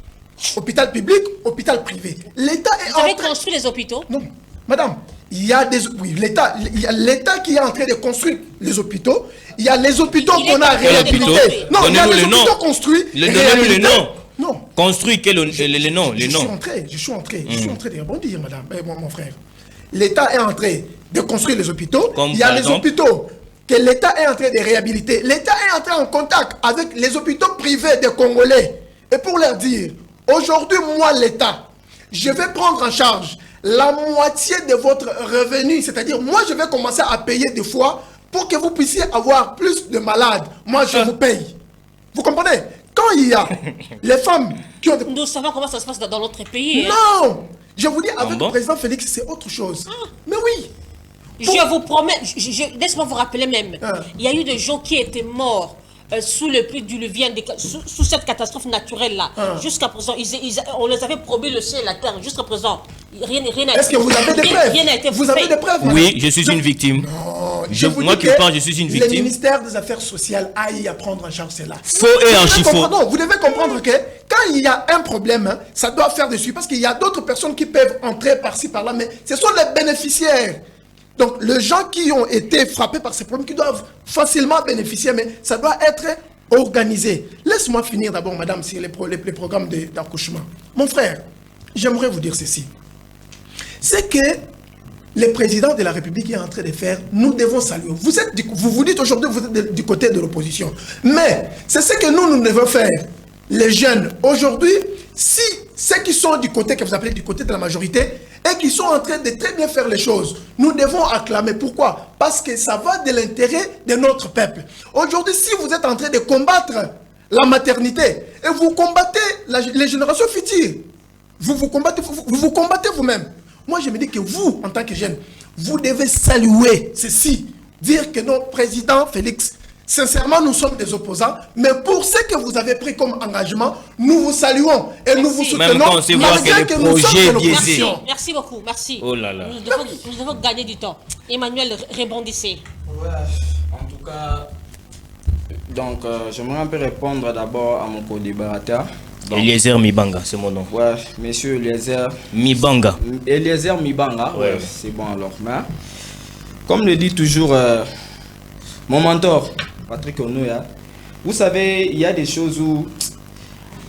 hôpital public, hôpital privé. L'État est en train... Vous avez construit les hôpitaux? Non, madame. Il y a des... Oui, l'État qui est en train de construire les hôpitaux. Il y a les hôpitaux qu'on a réhabilités. Non, il y a les hôpitaux construits. Donnez-nous les noms. Non. Construit les noms. Je suis en train de rebondir, madame, mon frère. L'État est en train de construire les hôpitaux. Il y a les hôpitaux que l'État est en train de réhabiliter. L'État est entré en contact avec les hôpitaux privés des Congolais. Et pour leur dire, aujourd'hui, moi, l'État, je vais prendre en charge la moitié de votre revenu. C'est-à-dire, moi, je vais commencer à payer des fois pour que vous puissiez avoir plus de malades. Moi, je vous paye. Vous comprenez? Quand il y a les femmes qui ont... Nous savons comment ça se passe dans notre pays. Non! Je vous dis, avec le président Félix, c'est autre chose. Mais oui! Je vous promets, laisse-moi vous rappeler même, il y a eu des gens qui étaient morts sous le pluie diluvienne, sous cette catastrophe naturelle-là. Jusqu'à présent, on les avait promis le ciel et la terre. Jusqu'à présent, rien n'a été... Est-ce que vous avez des preuves? Rien n'a été Vous avez des preuves? Oui, je suis une victime. Non, Moi qui pense, je suis une victime. Le ministère des Affaires sociales aille à prendre en charge cela. Faux et archi-faux. Non, vous devez comprendre que quand il y a un problème, hein, ça doit faire des suites parce qu'il y a d'autres personnes qui peuvent entrer par-ci, par-là, mais ce sont les bénéficiaires. Donc, les gens qui ont été frappés par ces problèmes, qui doivent facilement bénéficier, mais ça doit être organisé. Laisse-moi finir d'abord, madame, sur les programmes d'accouchement. Mon frère, j'aimerais vous dire ceci. C'est que le président de la République est en train de faire, nous devons saluer. Vous vous dites aujourd'hui, vous êtes du côté de l'opposition. Mais c'est ce que nous devons faire. Les jeunes, aujourd'hui, si ceux qui sont du côté, que vous appelez du côté de la majorité, et qui sont en train de très bien faire les choses, nous devons acclamer. Pourquoi? Parce que ça va de l'intérêt de notre peuple. Aujourd'hui, si vous êtes en train de combattre la maternité, et vous combattez les générations futures, vous combattez vous-même. Moi, je me dis que vous, en tant que jeune, vous devez saluer ceci, dire que notre président Félix, sincèrement, nous sommes des opposants, mais pour ce que vous avez pris comme engagement, nous vous saluons et nous vous soutenons. Même quand on sait voir que les projets biaisés. Merci beaucoup, merci. Oh là là. Nous devons gagner du temps. Emmanuel, rebondissez. Ouais, en tout cas, donc j'aimerais un peu répondre d'abord à mon co-débatteur. Eliezer Mibanga, c'est mon nom. Ouais, monsieur Eliezer Mibanga. Eliezer Mibanga, ouais, c'est bon alors. Mais, comme le dit toujours mon mentor, Patrick Onoya, vous savez, il y a des choses où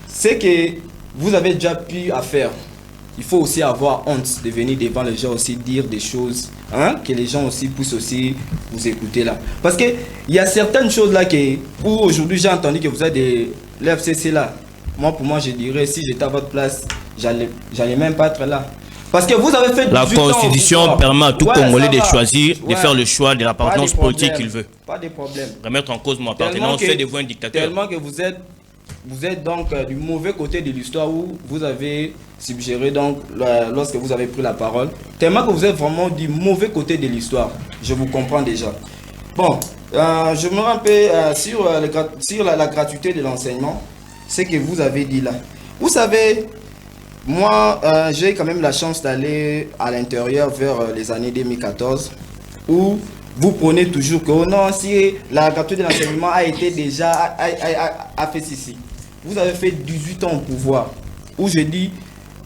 c'est que vous avez déjà pu à faire. Il faut aussi avoir honte de venir devant les gens aussi dire des choses, hein, que les gens aussi puissent aussi vous écouter là. Parce que il y a certaines choses là où aujourd'hui j'ai entendu que vous êtes de l'FCC là. Moi, pour moi, je dirais, si j'étais à votre place, j'allais même pas être là. Parce que vous avez fait La Constitution permet à tout Congolais de choisir, de faire le choix de l'appartenance politique qu'il veut. Pas de problème. Remettre en cause mon appartenance, c'est de vous un dictateur. Tellement que vous êtes donc du mauvais côté de l'histoire où vous avez suggéré donc lorsque vous avez pris la parole. Tellement que vous êtes vraiment du mauvais côté de l'histoire. Je vous comprends déjà. Bon, je me rappelle sur la gratuité de l'enseignement. Ce que vous avez dit là. Vous savez, moi, j'ai quand même la chance d'aller à l'intérieur vers les années 2014, où vous prenez toujours que, oh non, si la gratuité de l'enseignement a été déjà, a fait ceci. Vous avez fait 18 ans au pouvoir, où je dis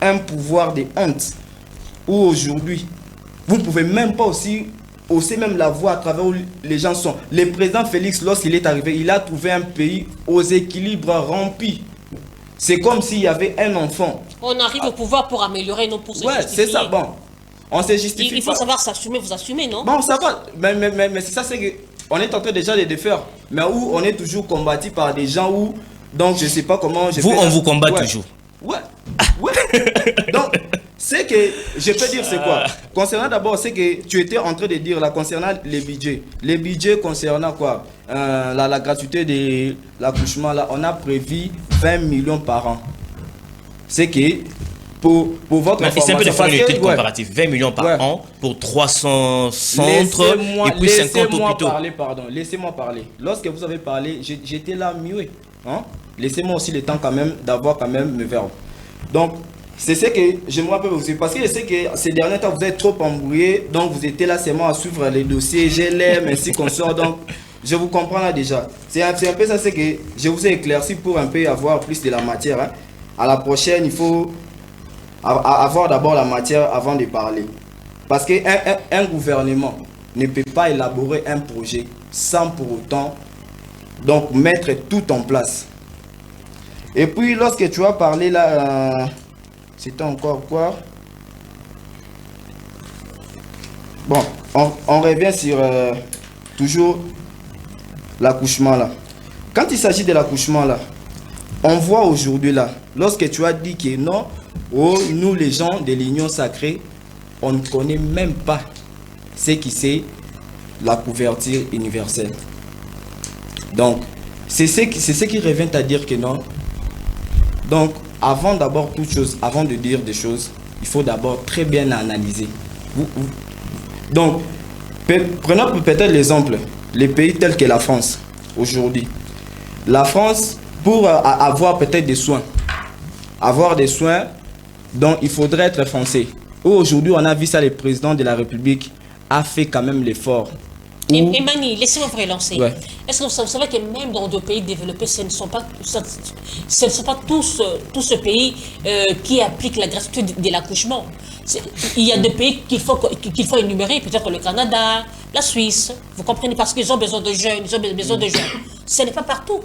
un pouvoir de honte, où aujourd'hui, vous ne pouvez même pas aussi hausser même la voix à travers où les gens sont. Le président Félix, lorsqu'il est arrivé, il a trouvé un pays aux équilibres remplis. C'est comme s'il y avait un enfant. On arrive au pouvoir pour améliorer, non pour se justifier. Ouais, c'est ça, bon. On se justifie. Il faut savoir s'assumer, vous assumez, non? Bon, ça va. Mais c'est ça, c'est que on est en train déjà de défaire. Mais où on est toujours combattu par des gens où, donc je sais pas comment... On vous combat toujours. Ouais. Donc, c'est que, je peux dire c'est quoi? Concernant d'abord, c'est que tu étais en train de dire là, concernant les budgets. Les budgets concernant quoi? La gratuité de l'accouchement, là, on a prévu 20 millions par an. C'est que, pour votre information... C'est un peu de faire une étude comparative. 20 millions par an pour 300 centres et puis 50 hôpitaux. Laissez-moi parler. Lorsque vous avez parlé, j'étais là muet. Hein? Laissez-moi aussi le temps quand même d'avoir quand même le verbe. Donc, c'est ce que je me rappelle aussi. Parce que je sais que ces derniers temps, vous êtes trop embrouillés. Donc, vous étiez là seulement à suivre les dossiers. Je l'aime, ainsi qu'on sort. Donc, je vous comprends là déjà. C'est un peu ça, c'est que je vous ai éclairci pour un peu avoir plus de la matière. Hein. À la prochaine, il faut avoir d'abord la matière avant de parler. Parce qu'un gouvernement ne peut pas élaborer un projet sans pour autant donc mettre tout en place. Et puis lorsque tu as parlé là, c'était encore quoi? Bon, on revient sur toujours l'accouchement là. Quand il s'agit de l'accouchement là, on voit aujourd'hui là, lorsque tu as dit que non, oh, nous les gens de l'Union sacrée, on ne connaît même pas ce qui c'est la couverture universelle. Donc, c'est ce qui revient à dire que non. Donc, avant d'abord toute chose, avant de dire des choses, il faut d'abord très bien analyser. Donc, prenons peut-être l'exemple, les pays tels que la France, aujourd'hui. la France, pour avoir peut-être des soins, donc il faudrait être français. Aujourd'hui, on a vu ça, le président de la République a fait quand même l'effort. Et Mani, laissez-moi vous relancer. Ouais. Est-ce que vous savez que même dans des pays développés, ce ne sont pas tous ce pays qui appliquent la gratuité de l'accouchement. Il y a des pays qu'il faut énumérer, peut-être le Canada, la Suisse. Vous comprenez, parce qu'ils ont besoin de jeunes, Ce n'est pas partout.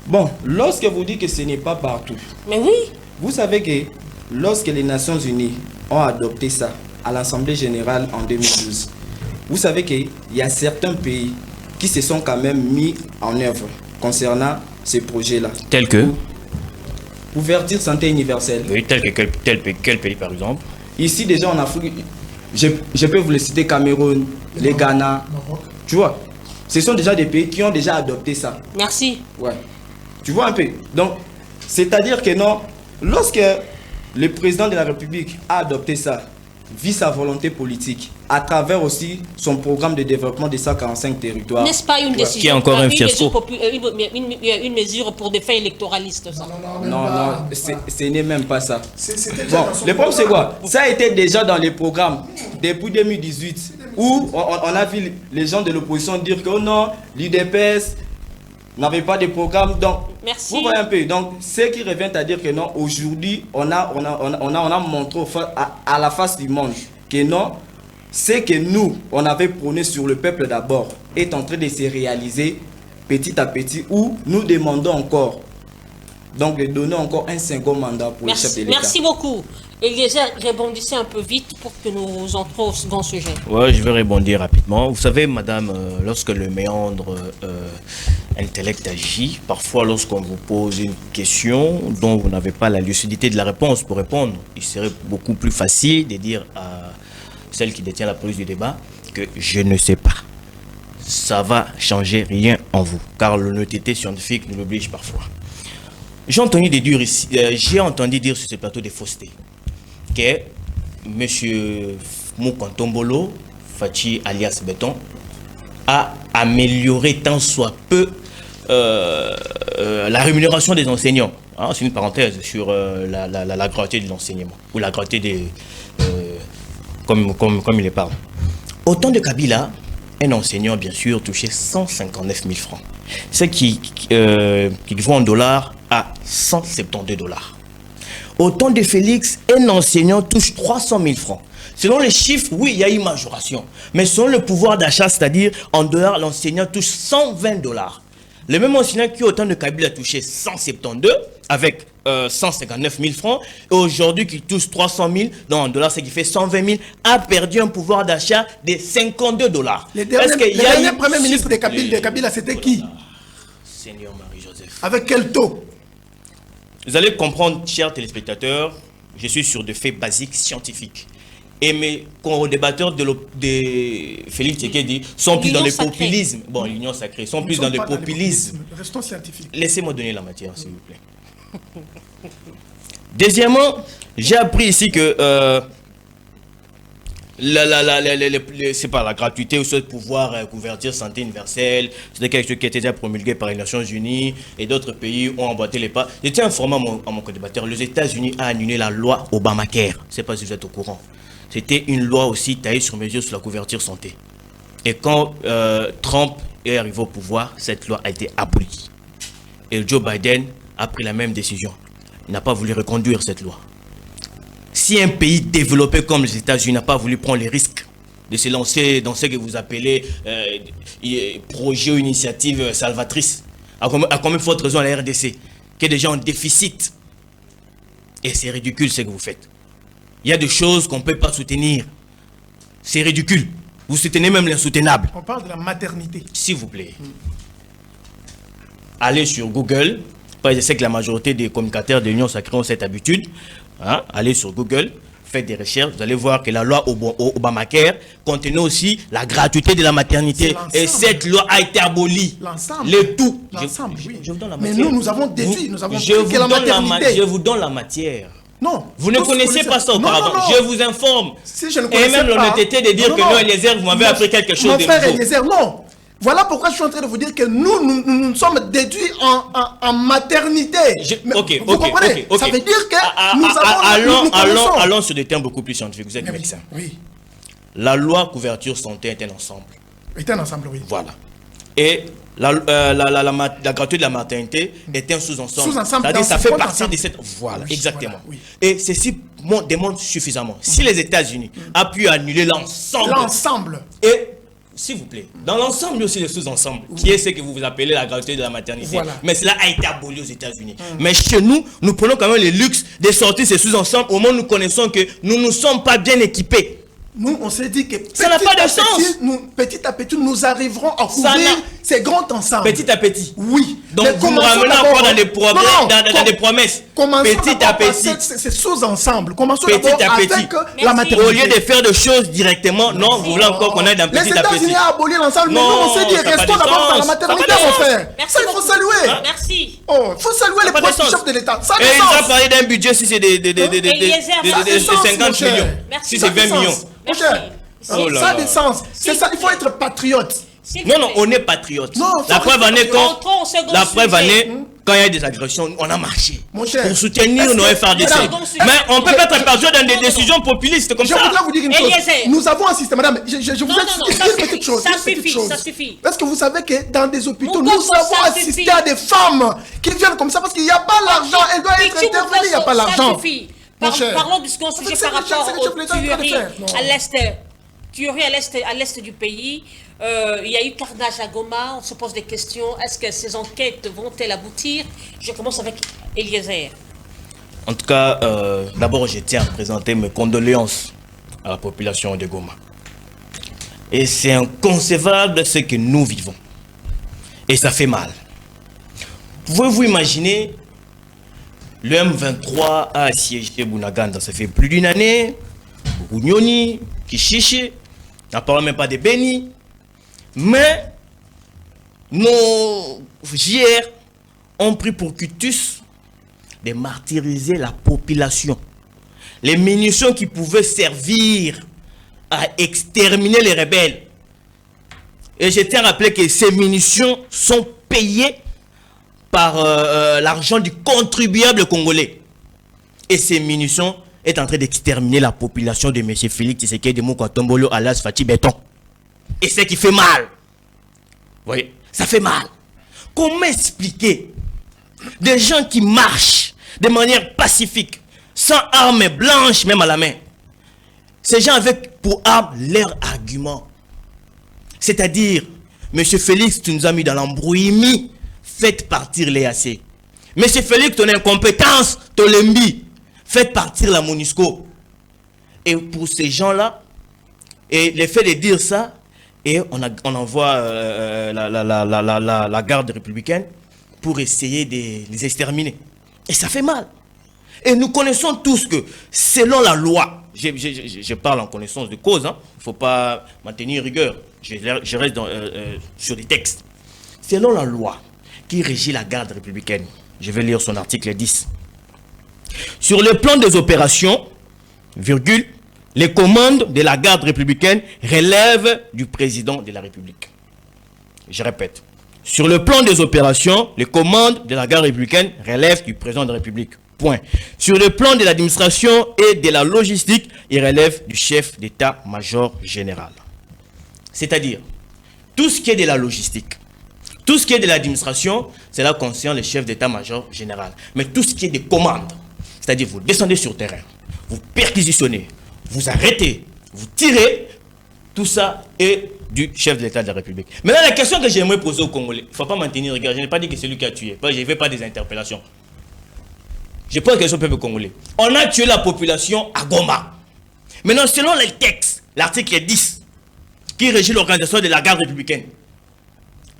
Bon, lorsque vous dites que ce n'est pas partout, Mais oui. vous savez que lorsque les Nations Unies ont adopté ça à l'Assemblée Générale en 2012, vous savez qu'il y a certains pays qui se sont quand même mis en œuvre concernant ces projets-là. Tel que Couverture santé universelle. oui, tel que quel pays par exemple? Ici déjà en Afrique, je peux vous les citer, Cameroun, les Ghana, tu vois. Ce sont déjà des pays qui ont déjà adopté ça. Merci. Ouais. Tu vois un peu. Donc, c'est-à-dire que non, lorsque le président de la République a adopté ça, vit sa volonté politique, à travers aussi son programme de développement de 145 territoires. N'est-ce pas une décision? Qui est encore un fiasco. Une mesure pour des fins électoralistes, ça. Non, ce n'est même pas ça. C'était Bon, le problème c'est quoi? Ça a été déjà dans les programmes depuis 2018, où on a vu les gens de l'opposition dire que oh non, l'UDPS n'avait pas de programme. Donc, Merci. vous voyez un peu. Donc, ce qui revient à dire que non, aujourd'hui, on a montré à la face du monde que non, ce que nous, on avait prôné sur le peuple d'abord, est en train de se réaliser petit à petit, où nous demandons encore, donc de donner encore un second mandat pour le chef de l'État. Merci beaucoup. Eliezer, rebondissez un peu vite pour que nous entrons au second sujet. Ouais, je vais rebondir rapidement. Vous savez, madame, lorsque le méandre intellect agit, parfois lorsqu'on vous pose une question dont vous n'avez pas la lucidité de la réponse pour répondre, il serait beaucoup plus facile de dire à celle qui détient la police du débat que je ne sais pas. Ça va changer rien en vous, car l'honnêteté scientifique nous l'oblige parfois. J'ai entendu dire sur ce plateau des faussetés que M. Moukantombolo, Fachi alias Béton, a amélioré tant soit peu la rémunération des enseignants. Hein, c'est une parenthèse sur la gratuité de l'enseignement, ou la gratuité des... comme il est parlé. Au temps de Kabila, un enseignant, bien sûr, touchait 159 000 francs. Ce qui vaut en dollars à 172 $. Au temps de Félix, un enseignant touche 300 000 francs. Selon les chiffres, oui, il y a une majoration. Mais selon le pouvoir d'achat, c'est-à-dire en dollars, l'enseignant touche 120 $. Le même enseignant qui, au temps de Kabila, a touché 172 avec 159 000 francs, et aujourd'hui qui touche 300 000, donc en dollars, ce qui fait 120 000, a perdu un pouvoir d'achat de 52 $. Le dernier premier ministre de Kabila, c'était qui? Seigneur Marie-Joseph. Avec quel taux? Vous allez comprendre, chers téléspectateurs, je suis sur des faits basiques scientifiques. Et mes co-débatteurs de Félix Tshisekedi sont plus dans le populisme. Bon, l'union sacrée, sont plus dans le populisme. Restons scientifiques. Laissez-moi donner la matière, s'il vous plaît. Deuxièmement, j'ai appris ici que c'est pas la gratuité ou ce pouvoir couverture santé universelle, c'était quelque chose qui était déjà promulgué par les Nations Unies et d'autres pays ont emboîté les pas. J'étais informé à mon co-débatteur, les États-Unis ont annulé la loi Obamacare. Je ne sais pas si vous êtes au courant. C'était une loi aussi taillée sur mesure sur la couverture santé. Et quand Trump est arrivé au pouvoir, cette loi a été abolie. Et Joe Biden a pris la même décision. Il n'a pas voulu reconduire cette loi. Si un pays développé comme les États-Unis n'a pas voulu prendre les risques de se lancer dans ce que vous appelez projet ou initiative salvatrice, à combien de forte raison à la RDC, qui est déjà en déficit. Et c'est ridicule ce que vous faites. Il y a des choses qu'on ne peut pas soutenir. C'est ridicule. Vous soutenez même l'insoutenable. On parle de la maternité. S'il vous plaît. Allez sur Google. Je sais que la majorité des communicateurs de l'Union sacrée ont cette habitude. Hein? Allez sur Google, faites des recherches. Vous allez voir que la loi Obamacare contenait aussi la gratuité de la maternité. Et cette loi a été abolie. L'ensemble. Le tout. L'ensemble, oui. Je vous donne la Mais matière. nous avons déduit, nous avons je dit que la maternité. je vous donne la matière. Non. Vous ne connaissez pas ça auparavant. Non. Je vous informe. Si je ne Et connaissais même pas, l'honnêteté de dire que non, Eliezer, vous m'avez appris quelque chose de nouveau. Mon frère nouveau. Eliezer, non. Voilà pourquoi je suis en train de vous dire que nous sommes déduits en maternité. Vous comprenez? Ça veut dire que nous avons... Allons sur des termes beaucoup plus scientifiques. Vous êtes médecin. Oui. La loi couverture santé est un ensemble. C'est un ensemble, oui. Voilà. Et la gratuité de la maternité est un sous-ensemble. C'est-à-dire ça fait partie de cette... Voilà, oui, exactement. Voilà, oui. Et ceci démontre suffisamment. Si les États-Unis ont pu annuler l'ensemble... Et, s'il vous plaît, dans l'ensemble aussi des sous-ensembles, qui est ce que vous appelez la gratuité de la maternité. Voilà. Mais cela a été aboli aux États-Unis. Mais chez nous, nous prenons quand même le luxe de sortir ces sous-ensembles au moment où nous connaissons que nous ne sommes pas bien équipés. Nous, on s'est dit que ça n'a pas de sens. Petit à petit, nous arriverons à couvrir ces grands ensembles. Petit à petit. Oui. Donc, vous nous ramenez encore dans des problèmes, dans des promesses. Petit à petit. C'est sous-ensemble. Commençons d'abord avec la maternité. Au lieu de faire des choses directement, non, vous voulez encore qu'on aille dans petit à petit. Les États-Unis ont aboli l'ensemble, mais nous, on s'est dit, restons d'abord dans la maternité, mon frère. Ça, il faut saluer. Merci. Oh, il faut saluer les premiers chefs de l'État. Ça a et ils ont parlé d'un budget si c'est de 50 millions. Si c'est 20 millions. Merci. Ça a des sens. C'est ça, il faut être patriote. Non, on est patriote. La preuve en est quand il y a des agressions, on a marché pour soutenir nos FRDC. Mais on peut pas être patriote dans des décisions populistes comme ça. Je voudrais vous dire une chose. Nous avons assisté, madame, je vous explique une petite chose. Ça suffit. Parce que vous savez que dans des hôpitaux, nous avons assisté à des femmes qui viennent comme ça parce qu'il n'y a pas l'argent. Elle doit être intervenue, il n'y a pas l'argent. Parlons de ce qu'on sujet par rapport aux tueries à l'est du pays. Il y a eu carnage à Goma. On se pose des questions. Est-ce que ces enquêtes vont-elles aboutir? Je commence avec Eliezer. En tout cas, d'abord, je tiens à présenter mes condoléances à la population de Goma. Et c'est inconcevable ce que nous vivons. Et ça fait mal. Pouvez-vous imaginer? Le M23 a assiégé Bunaganda, ça fait plus d'une année. Runyoni, Kishishi, n'en parlons même pas de Beni. Mais nos JR ont pris pour cutus de martyriser la population. Les munitions qui pouvaient servir à exterminer les rebelles. Et je tiens à rappeler que ces munitions sont payées par l'argent du contribuable congolais. Et ces munitions est en train d'exterminer la population de M. Félix Tshisekedi de Moukwatombolo alias Fati Béton. Et c'est qui fait mal. Vous voyez, ça fait mal. Comment expliquer des gens qui marchent de manière pacifique, sans armes blanches même à la main? Ces gens avec pour arme leur argument. C'est-à-dire, M. Félix, tu nous as mis dans l'embrouillement. Faites partir les AC. Monsieur Félix, ton incompétence, ton lembi, faites partir la MONUSCO. Et pour ces gens-là, et le fait de dire ça, et on envoie la garde républicaine pour essayer de les exterminer. Et ça fait mal. Et nous connaissons tous que, selon la loi, je parle en connaissance de cause, il ne faut pas maintenir rigueur, je reste sur les textes. Selon la loi qui régit la garde républicaine, je vais lire son article 10. Sur le plan des opérations, virgule, les commandes de la garde républicaine relèvent du président de la République. Je répète. Sur le plan des opérations, les commandes de la garde républicaine relèvent du président de la République. Point. Sur le plan de l'administration et de la logistique, ils relèvent du chef d'état-major général. C'est-à-dire, tout ce qui est de la logistique, tout ce qui est de l'administration, cela concerne le chef d'état-major général. Mais tout ce qui est des commandes, c'est-à-dire vous descendez sur terrain, vous perquisitionnez, vous arrêtez, vous tirez, tout ça est du chef de l'État de la République. Maintenant, la question que j'aimerais poser aux Congolais, il ne faut pas maintenir rigueur, je n'ai pas dit que c'est lui qui a tué, je ne fais pas des interpellations. Je pose la question au peuple congolais. On a tué la population à Goma. Maintenant, selon les textes, l'article 10, qui régit l'organisation de la garde républicaine,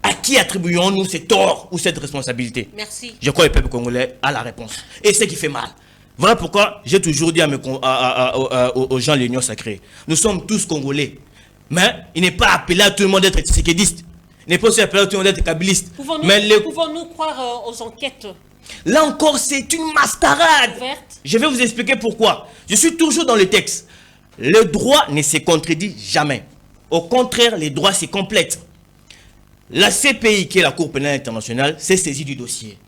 à qui attribuons-nous ce tort ou cette responsabilité? Merci. Je crois que le peuple congolais a la réponse. Et c'est ce qui fait mal. Voilà pourquoi j'ai toujours dit aux gens de l'Union sacrée, nous sommes tous Congolais. Mais il n'est pas appelé à tout le monde d'être tshisekidiste. Il n'est pas aussi appelé à tout le monde d'être kabylliste. Pouvons-nous croire aux enquêtes? Là encore, c'est une mascarade. Je vais vous expliquer pourquoi. Je suis toujours dans le texte. Le droit ne se contredit jamais. Au contraire, les droits se complètent. la CPI, qui est la Cour pénale internationale, s'est saisie du dossier.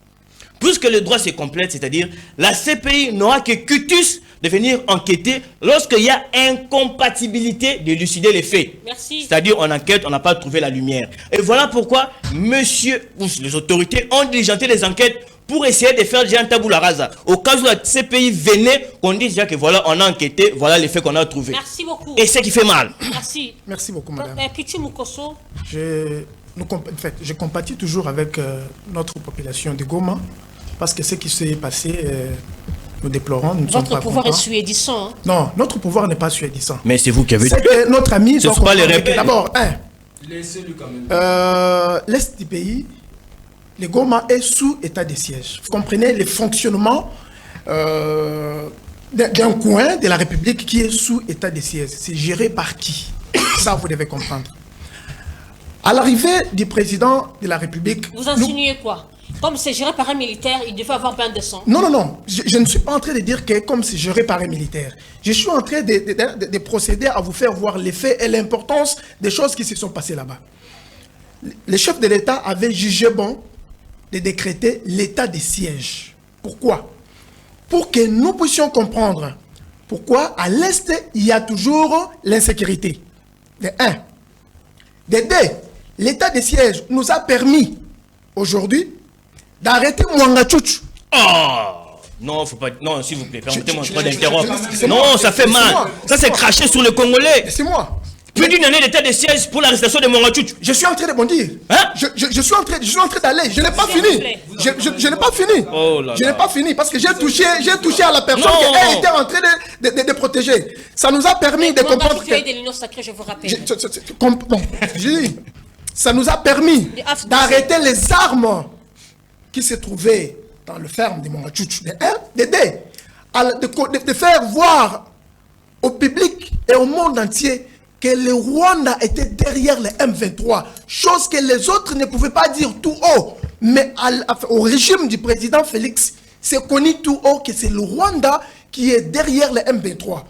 Puisque le droit se complète, c'est-à-dire la CPI n'aura que cutus de venir enquêter lorsqu'il y a incompatibilité d'élucider les faits. Merci. C'est-à-dire en enquête, on n'a pas trouvé la lumière. Et voilà pourquoi les autorités ont diligenté les enquêtes pour essayer de faire déjà un tabula rasa. Au cas où la CPI venait, on dit déjà que voilà, on a enquêté, voilà les faits qu'on a trouvés. Merci beaucoup. Et c'est qui fait mal. Merci. Merci beaucoup, madame. Pichu Mukoso. En fait, je compatis toujours avec notre population de Goma, parce que ce qui s'est passé, nous déplorons, nous ne sommes pas Votre pouvoir est contents. suédissant. Hein? Non, notre pouvoir n'est pas suédissant. Mais c'est vous qui avez dit. C'est que notre ami... Ce ne sont pas les rebelles. D'abord, Laissez-le quand même. l'Est du pays, le Goma est sous état de siège. Vous comprenez le fonctionnement d'un coin de la République qui est sous état de siège. C'est géré par qui? Ça, vous devez comprendre. À l'arrivée du président de la République... Vous insinuez quoi? Comme c'est géré par un militaire, il devait avoir plein de sang. Non, non, non. Je ne suis pas en train de dire que comme c'est géré par un militaire. Je suis en train de procéder à vous faire voir les faits et l'importance des choses qui se sont passées là-bas. Le chef de l'État avait jugé bon de décréter l'état de siège. Pourquoi? Pour que nous puissions comprendre pourquoi à l'Est, il y a toujours l'insécurité. De un. De deux, l'état de siège nous a permis aujourd'hui d'arrêter Mwangachouch. Oh non, faut pas. Non, s'il vous plaît, permettez-moi je- pas je- d'interrompre. c'est Non, moi, ça fait c'est mal. moi, Ça, c'est craché sur les Congolais. C'est moi. Plus d'une année d'état de siège pour l'arrestation de Mwangachouch. Je suis en train de bondir. Hein? Je suis en train d'aller. Je n'ai pas S'il vous fini. plaît. Je n'ai pas fini. Oh là Je n'ai là. pas fini parce que j'ai touché à la personne Non. qu'elle était en train de protéger. Ça nous a permis de comprendre que... de l'Union sacrée, je vous rappelle. Bon, je dis, ça nous a permis d'arrêter les armes qui se trouvaient dans le ferme de Mwangachouch. De faire voir au public et au monde entier que le Rwanda était derrière les M23, chose que les autres ne pouvaient pas dire tout haut. Mais au régime du président Félix, c'est connu tout haut que c'est le Rwanda qui est derrière les M23.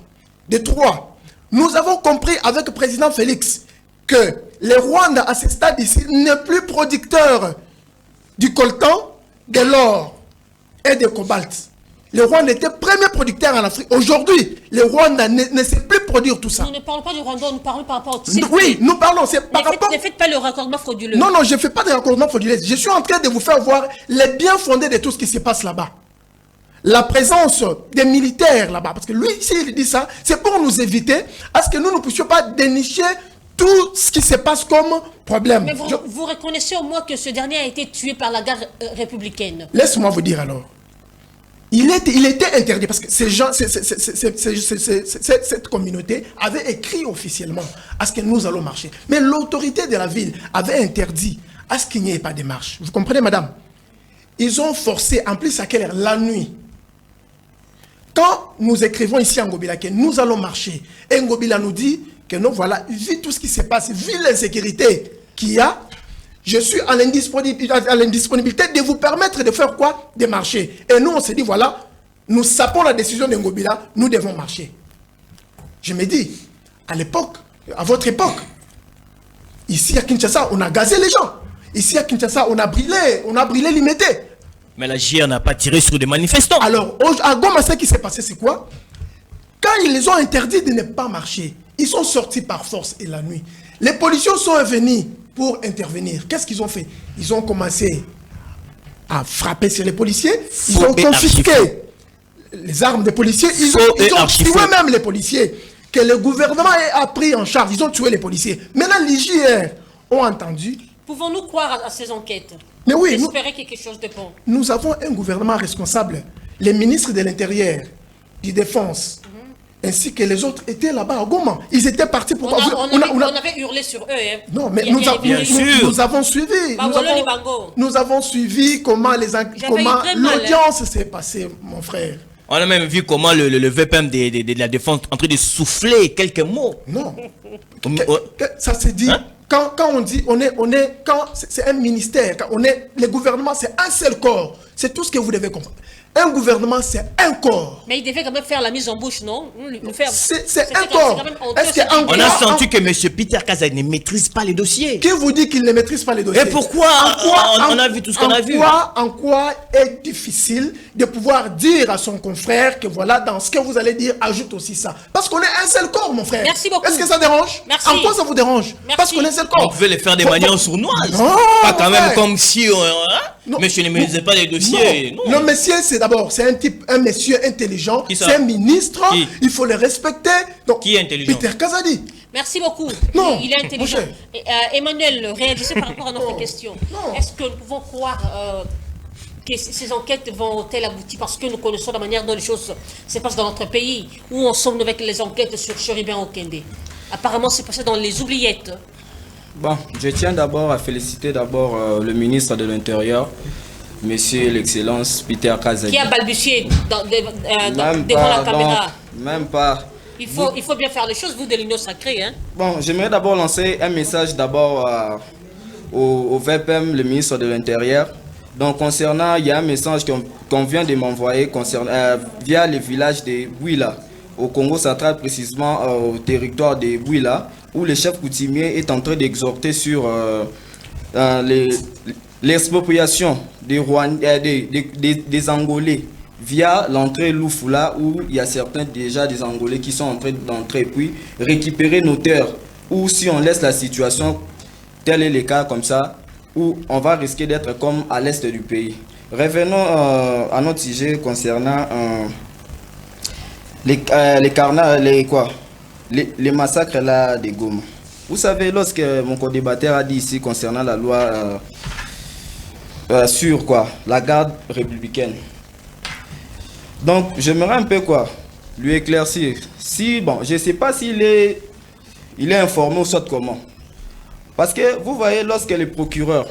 De trois, nous avons compris avec le président Félix que le Rwanda, à ce stade ici, n'est plus producteur du coltan, de l'or et de cobalt. Le Rwanda était premier producteur en Afrique. Aujourd'hui, le Rwanda ne sait plus produire tout ça. Nous ne parlons pas du Rwanda, nous parlons par rapport au Oui, nous parlons, c'est par rapport... Ne faites pas le raccordement frauduleux. Non, non, je ne fais pas de raccordement frauduleux. Je suis en train de vous faire voir les bien fondés de tout ce qui se passe là-bas. La présence des militaires là-bas, parce que lui, s'il dit ça, c'est pour nous éviter à ce que nous ne puissions pas dénicher tout ce qui se passe comme problème. Mais vous reconnaissez au moins que ce dernier a été tué par la garde républicaine. Laisse-moi vous dire alors. Il était interdit parce que ces gens, cette communauté avait écrit officiellement à ce que nous allons marcher. Mais l'autorité de la ville avait interdit à ce qu'il n'y ait pas de marche. Vous comprenez, madame? Ils ont forcé, en plus à quelle heure? La nuit. Quand nous écrivons ici à Ngobila que nous allons marcher, et Ngobila nous dit que non, voilà, vu tout ce qui se passe, vu l'insécurité qu'il y a, je suis à l'indisponibilité de vous permettre de faire quoi? De marcher. Et nous, on s'est dit, voilà, nous sapons la décision de Ngobila, nous devons marcher. Je me dis, à l'époque, à votre époque, ici à Kinshasa, on a gazé les gens. Ici à Kinshasa, on a brûlé Limité. Mais la GIR n'a pas tiré sur des manifestants. Alors, à Goma, ce qui s'est passé, c'est quoi? Quand ils les ont interdit de ne pas marcher, ils sont sortis par force et la nuit. Les policiers sont venus pour intervenir. Qu'est-ce qu'ils ont fait? Ils ont commencé à frapper sur les policiers. Ils ont confisqué les armes des policiers. Ils ont tué même les policiers. Que le gouvernement a pris en charge. Ils ont tué les policiers. Maintenant, les JR ont entendu. Pouvons-nous croire à ces enquêtes? Mais oui, espérer quelque chose de bon. Nous avons un gouvernement responsable. Les ministres de l'Intérieur, de Défense, ainsi que les autres étaient là-bas à Goma. Ils étaient partis pour... On avait hurlé sur eux. Hein. Non, mais nous avons suivi. Nous avons suivi comment l'audience s'est passée, mon frère. On a même vu comment le VPM de la défense est en train de souffler quelques mots. Non. Ça s'est dit... Hein? Quand on dit, quand c'est un ministère, quand le gouvernement, c'est un seul corps. C'est tout ce que vous devez comprendre. Un gouvernement, c'est un corps. Mais il devait quand même faire la mise en bouche, non? C'est un corps. On a senti que M. Peter Kaza ne maîtrise pas les dossiers. Qui vous dit qu'il ne maîtrise pas les dossiers? Et pourquoi on a vu tout ce qu'on a vu? En quoi est difficile de pouvoir dire à son confrère que voilà, dans ce que vous allez dire, ajoute aussi ça? Parce qu'on est un seul corps, mon frère. Merci beaucoup. Est-ce que ça dérange? Merci. En quoi ça vous dérange? Merci. Parce qu'on est un seul corps. On pouvait les faire des manières sournoises. Non, pas quand frère. même comme si monsieur ne maîtrisait pas les dossiers. Non. Le monsieur, c'est d'abord, c'est un monsieur intelligent. Qui ça? C'est un ministre. Qui? Il faut le respecter. Donc, Qui est intelligent? Peter Kazadi. Merci beaucoup. Non, Il est intelligent. Roger. Emmanuel, réagissez par rapport à notre question. Non. Est-ce que nous pouvons croire que ces enquêtes vont-elles aboutir parce que nous connaissons la manière dont les choses se passent dans notre pays? Où en sommes-nous avec les enquêtes sur Cherubin Okende? Apparemment, c'est passé dans les oubliettes. Bon, je tiens d'abord à féliciter le ministre de l'Intérieur, Monsieur l'Excellence Peter Kazadi. Qui a balbutié Même devant pas, la caméra. donc, même pas. Il faut bien faire les choses, vous de l'Union sacrée. Hein? Bon, j'aimerais d'abord lancer un message au VPM, le ministre de l'Intérieur. Donc concernant, il y a un message qu'on vient de m'envoyer via le village de Bouila, au Congo central, précisément au territoire de Bouila, où le chef coutumier est en train d'exhorter sur l'expropriation des Angolais via l'entrée Loufoula, où il y a certains déjà des Angolais qui sont en train d'entrer, puis récupérer nos terres, ou si on laisse la situation, tel est le cas comme ça, où on va risquer d'être comme à l'est du pays. Revenons à notre sujet concernant les massacres là de Goma. Vous savez, lorsque mon co-débatteur a dit ici concernant la loi sur la garde républicaine. Donc, j'aimerais un peu lui éclaircir. Si, bon, je ne sais pas s'il est informé ou soit comment. Parce que vous voyez, lorsque le procureur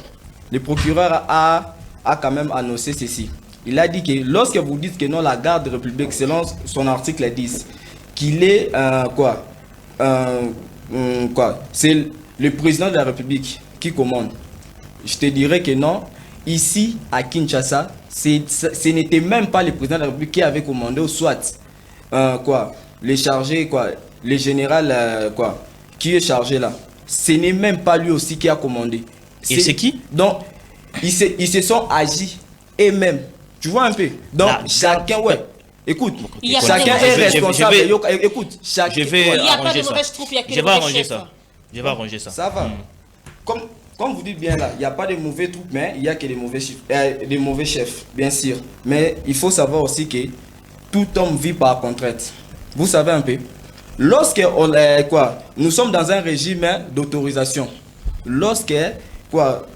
a quand même annoncé ceci. Il a dit que lorsque vous dites que non, la garde républicaine, selon son article 10, qu'il est c'est le président de la République qui commande. Je te dirais que non. Ici, à Kinshasa, ce n'était même pas le président de la République qui avait commandé, ou soit les chargés, le général qui est chargé là. Ce n'est même pas lui aussi qui a commandé. Et c'est qui? Donc, ils se sont agis eux-mêmes. Tu vois un peu? Donc, chacun, écoute, chacun est responsable. Écoute, chacun. Il n'y a pas de mauvaise troupe, il y a que Je vais arranger ça. Je vais arranger ça. Ça va. Comme vous dites bien là, il n'y a pas de mauvais troupes, mais il y a que des mauvais chefs, bien sûr. Mais il faut savoir aussi que tout homme vit par contrainte. Vous savez un peu? Lorsque nous sommes dans un régime d'autorisation, lorsque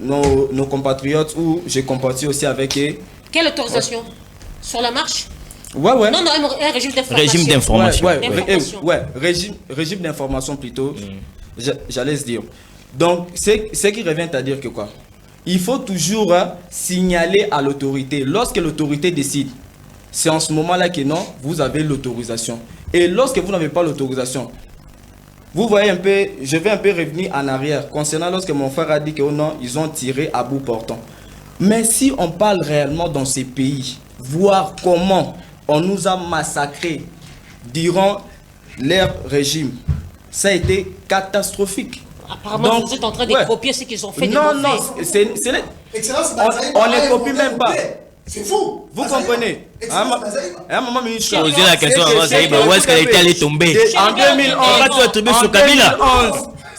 nos compatriotes, ou j'ai compatis aussi avec eux. Quelle autorisation? Sur la marche? Ouais. Non, un régime d'information. Régime d'information. Régime d'information plutôt, j'allais se dire. Donc, ce qui revient à dire que il faut toujours signaler à l'autorité. Lorsque l'autorité décide, c'est en ce moment-là que non, vous avez l'autorisation. Et lorsque vous n'avez pas l'autorisation, vous voyez un peu, je vais un peu revenir en arrière, concernant lorsque mon frère a dit que non, ils ont tiré à bout portant. Mais si on parle réellement dans ces pays, voir comment on nous a massacrés durant leur régime, ça a été catastrophique. Apparemment, donc, vous êtes en train de copier ce qu'ils ont fait. Non, on ne copie même pas. C'est fou. Vous comprenez? À un moment, ministre. Posez la question à Zaïba, où est-ce qu'elle était allée tomber? En 2011, Kabila.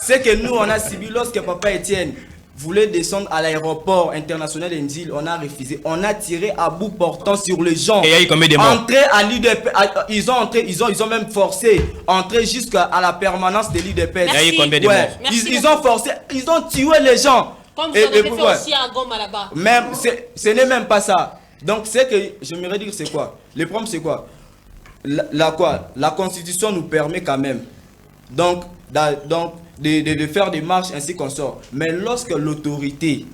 c'est que nous, on a subi lorsque Papa Étienne voulait descendre à l'aéroport international d'Indil, on a refusé. On a tiré à bout portant sur les gens. Et il y a eu combien de morts? Entré à l'UDP, ils ont même forcé entrer jusqu'à la permanence de l'UDP. Il y a eu combien de morts? Ils ont forcé, ils ont tué les gens. Comme vous avez fait aussi à Goma là-bas. Même, ce n'est même pas ça. Donc, ce que j'aimerais dire, c'est quoi? Le problème, c'est quoi? La Constitution nous permet quand même de faire des marches ainsi qu'on sort. Mais lorsque l'autorité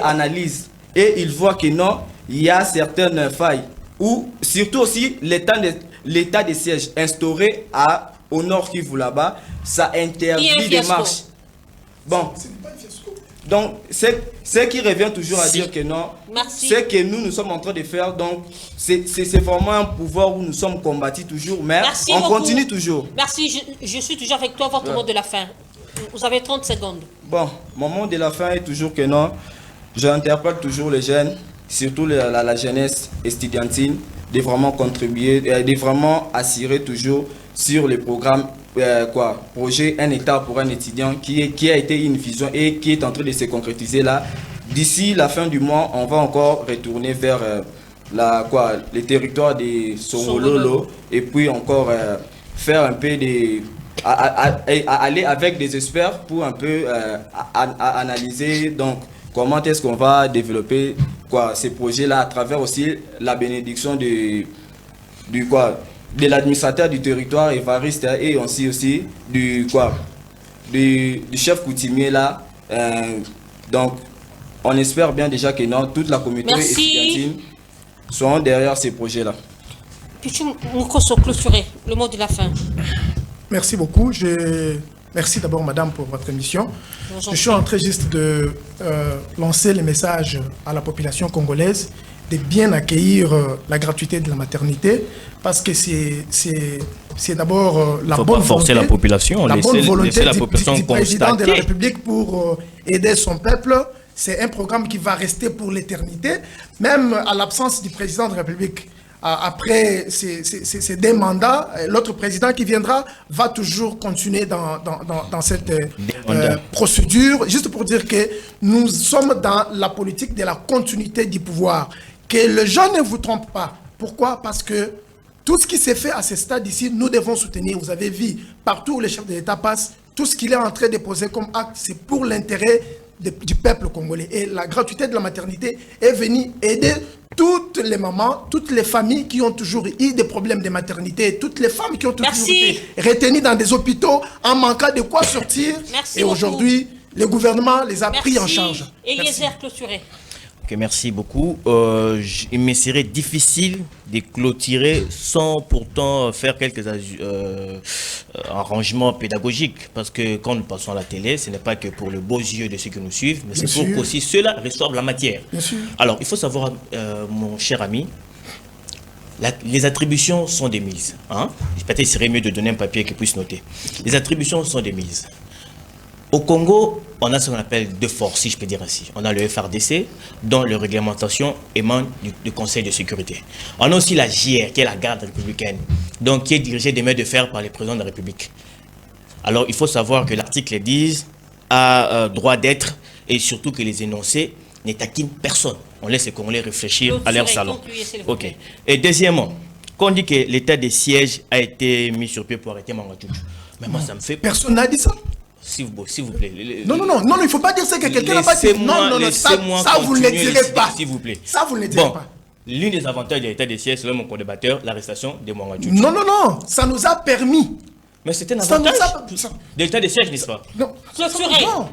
analyse et il voit que non, il y a certaines failles, ou surtout aussi l'état de siège instauré au nord Kivu là-bas, ça interdit des marches. Bon. Donc, ce qui revient toujours à dire que non, c'est que nous sommes en train de faire, donc c'est vraiment un pouvoir où nous sommes combattus toujours, mais on continue toujours. Merci, je suis toujours avec toi, votre mot de la fin. Vous avez 30 secondes. Bon, mon mot de la fin est toujours que non, j'interpelle toujours les jeunes, surtout la jeunesse estudiantine, de vraiment contribuer, de vraiment assurer toujours sur les programmes projet Un hectare pour un étudiant qui a été une vision et qui est en train de se concrétiser là. D'ici la fin du mois, on va encore retourner vers les territoires de Songololo et puis encore faire un peu de aller avec des experts pour un peu analyser donc comment est-ce qu'on va développer ces projets là à travers aussi la bénédiction de l'administrateur du territoire Évariste et aussi du chef coutumier là. Donc on espère bien déjà que toute la communauté estudiantine sont derrière ces projets là. Pichou Mukoso, clôturer le mot de la fin. Merci beaucoup. Merci d'abord, madame, pour votre émission. Je suis en train juste de lancer le message à la population congolaise de bien accueillir la gratuité de la maternité parce que c'est d'abord la bonne volonté, la population, du président de la République pour aider son peuple. C'est un programme qui va rester pour l'éternité, même à l'absence du président de la République. Après ces 2 mandats, l'autre président qui viendra va toujours continuer dans cette procédure, juste pour dire que nous sommes dans la politique de la continuité du pouvoir. Que les gens ne vous trompent pas. Pourquoi? Parce que tout ce qui s'est fait à ce stade ici, nous devons soutenir. Vous avez vu, partout où les chefs de l'État passent, tout ce qu'il est en train de poser comme acte, c'est pour l'intérêt du peuple congolais. Et la gratuité de la maternité est venue aider toutes les mamans, toutes les familles qui ont toujours eu des problèmes de maternité, toutes les femmes qui ont toujours été retenues dans des hôpitaux en manquant de quoi sortir. Merci et aujourd'hui, le gouvernement les a pris en charge. Eliezer, clôturé. Merci beaucoup. Il me serait difficile de clôturer sans pourtant faire quelques arrangements pédagogiques. Parce que quand nous passons à la télé, ce n'est pas que pour le beau yeux de ceux qui nous suivent, mais c'est pour qu'aussi ceux-là reçoivent la matière. Alors, il faut savoir, mon cher ami, les attributions sont des mises. Hein? Peut-être qu'il serait mieux de donner un papier qui puisse noter. Les attributions sont des mises. Au Congo, on a ce qu'on appelle 2 forces, si je peux dire ainsi. On a le FRDC, dont la réglementation émane du Conseil de sécurité. On a aussi la JR, qui est la garde républicaine, donc qui est dirigée des mains de fer par les présidents de la République. Alors, il faut savoir que l'article 10 a droit d'être, et surtout que les énoncés ne taquinent personne. On laisse les Congolais réfléchir à leur salon. Ok. Et deuxièmement, quand on dit que l'état de siège a été mis sur pied pour arrêter Mangachouchou, mais moi, ça me fait... Personne n'a dit ça. S'il vous plaît. Non, il ne faut pas dire ça que quelqu'un n'a pas dit. Non, ça vous ne le direz pas. S'il vous plaît. Ça, vous ne le direz pas. L'une des avantages de l'état de siège, selon mon co-débatteur, l'arrestation de Mangachouchou. Non, ça nous a permis. Mais c'était un avantage de l'état de siège, n'est-ce pas? Non.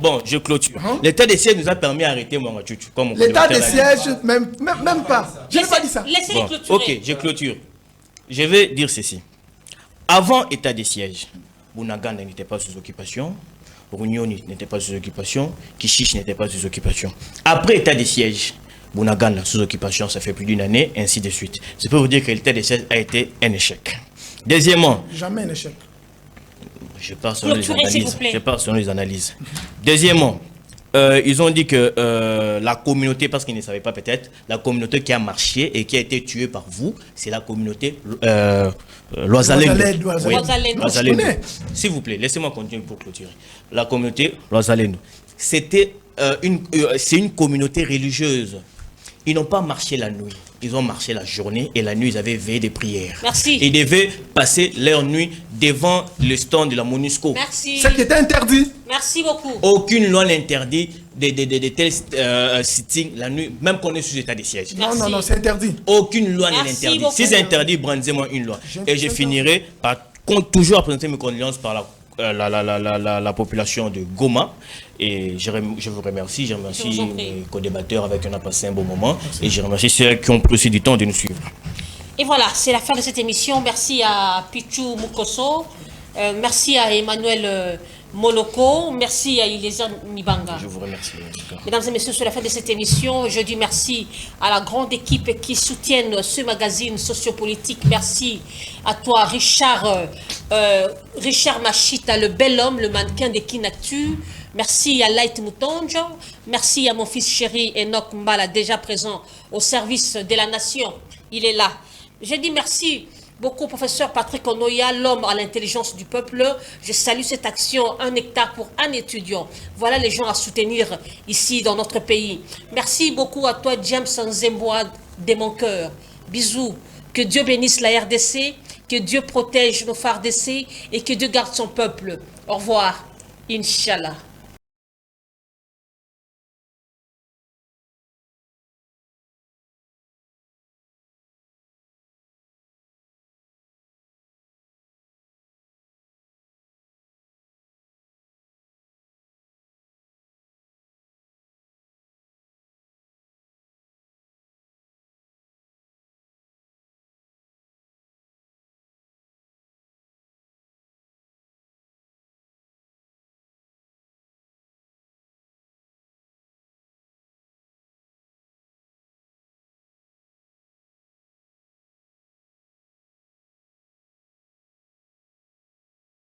Bon, je clôture. L'état de siège nous a permis d'arrêter Mangachouchou. L'état de siège, même pas. Je n'ai pas dit ça. Laissez-les clôturer. Ok, je clôture. Je vais dire ceci. Avant état de siège, Bunagana n'était pas sous occupation. Runyoni n'était pas sous occupation, Kishish n'était pas sous occupation. Après état de siège, Bunagana sous occupation, ça fait plus d'1 année, ainsi de suite. Je peux vous dire que l'état de siège a été un échec. Deuxièmement, jamais un échec. Je pars sur les analyses. Deuxièmement, ils ont dit que la communauté, parce qu'ils ne savaient pas peut-être, la communauté qui a marché et qui a été tuée par vous, c'est la communauté Loazalendo. S'il vous plaît, laissez-moi continuer pour clôturer. La communauté Loazalendo. C'est une communauté religieuse. Ils n'ont pas marché la nuit, ils ont marché la journée et la nuit, ils avaient veillé des prières. Merci. Ils devaient passer leur nuit devant le stand de la MONUSCO. Merci. Ce qui était interdit. Merci beaucoup. Aucune loi n'interdit de tels sittings la nuit, même qu'on est sous état de siège. Non, c'est interdit. Aucune loi ne l'interdit. Si c'est interdit, brandez-moi une loi. Et je finirai par toujours présenter mes condoléances par la population de Goma. Et je vous remercie. Je remercie mes co-débatteurs avec qui on a passé un bon moment. Merci. Et je remercie ceux qui ont pris aussi du temps de nous suivre. Et voilà, c'est la fin de cette émission. Merci à Pichou Mukoso. Merci à Emmanuel Moloko. Merci à Ilésia Mibanga. Je vous remercie. Mesdames et messieurs, sur la fin de cette émission, je dis merci à la grande équipe qui soutiennent ce magazine sociopolitique. Merci à toi, Richard Machita, le bel homme, le mannequin de Kinactu. Merci à Light Moutonjo. Merci à mon fils chéri Enoch Mbala, déjà présent au service de la nation. Il est là. Je dis merci beaucoup au professeur Patrick Onoya, l'homme à l'intelligence du peuple. Je salue cette action, 1 hectare pour un étudiant. Voilà les gens à soutenir ici dans notre pays. Merci beaucoup à toi, James Nzemboa, de mon cœur. Bisous. Que Dieu bénisse la RDC, que Dieu protège nos FARDC et que Dieu garde son peuple. Au revoir. Inch'Allah.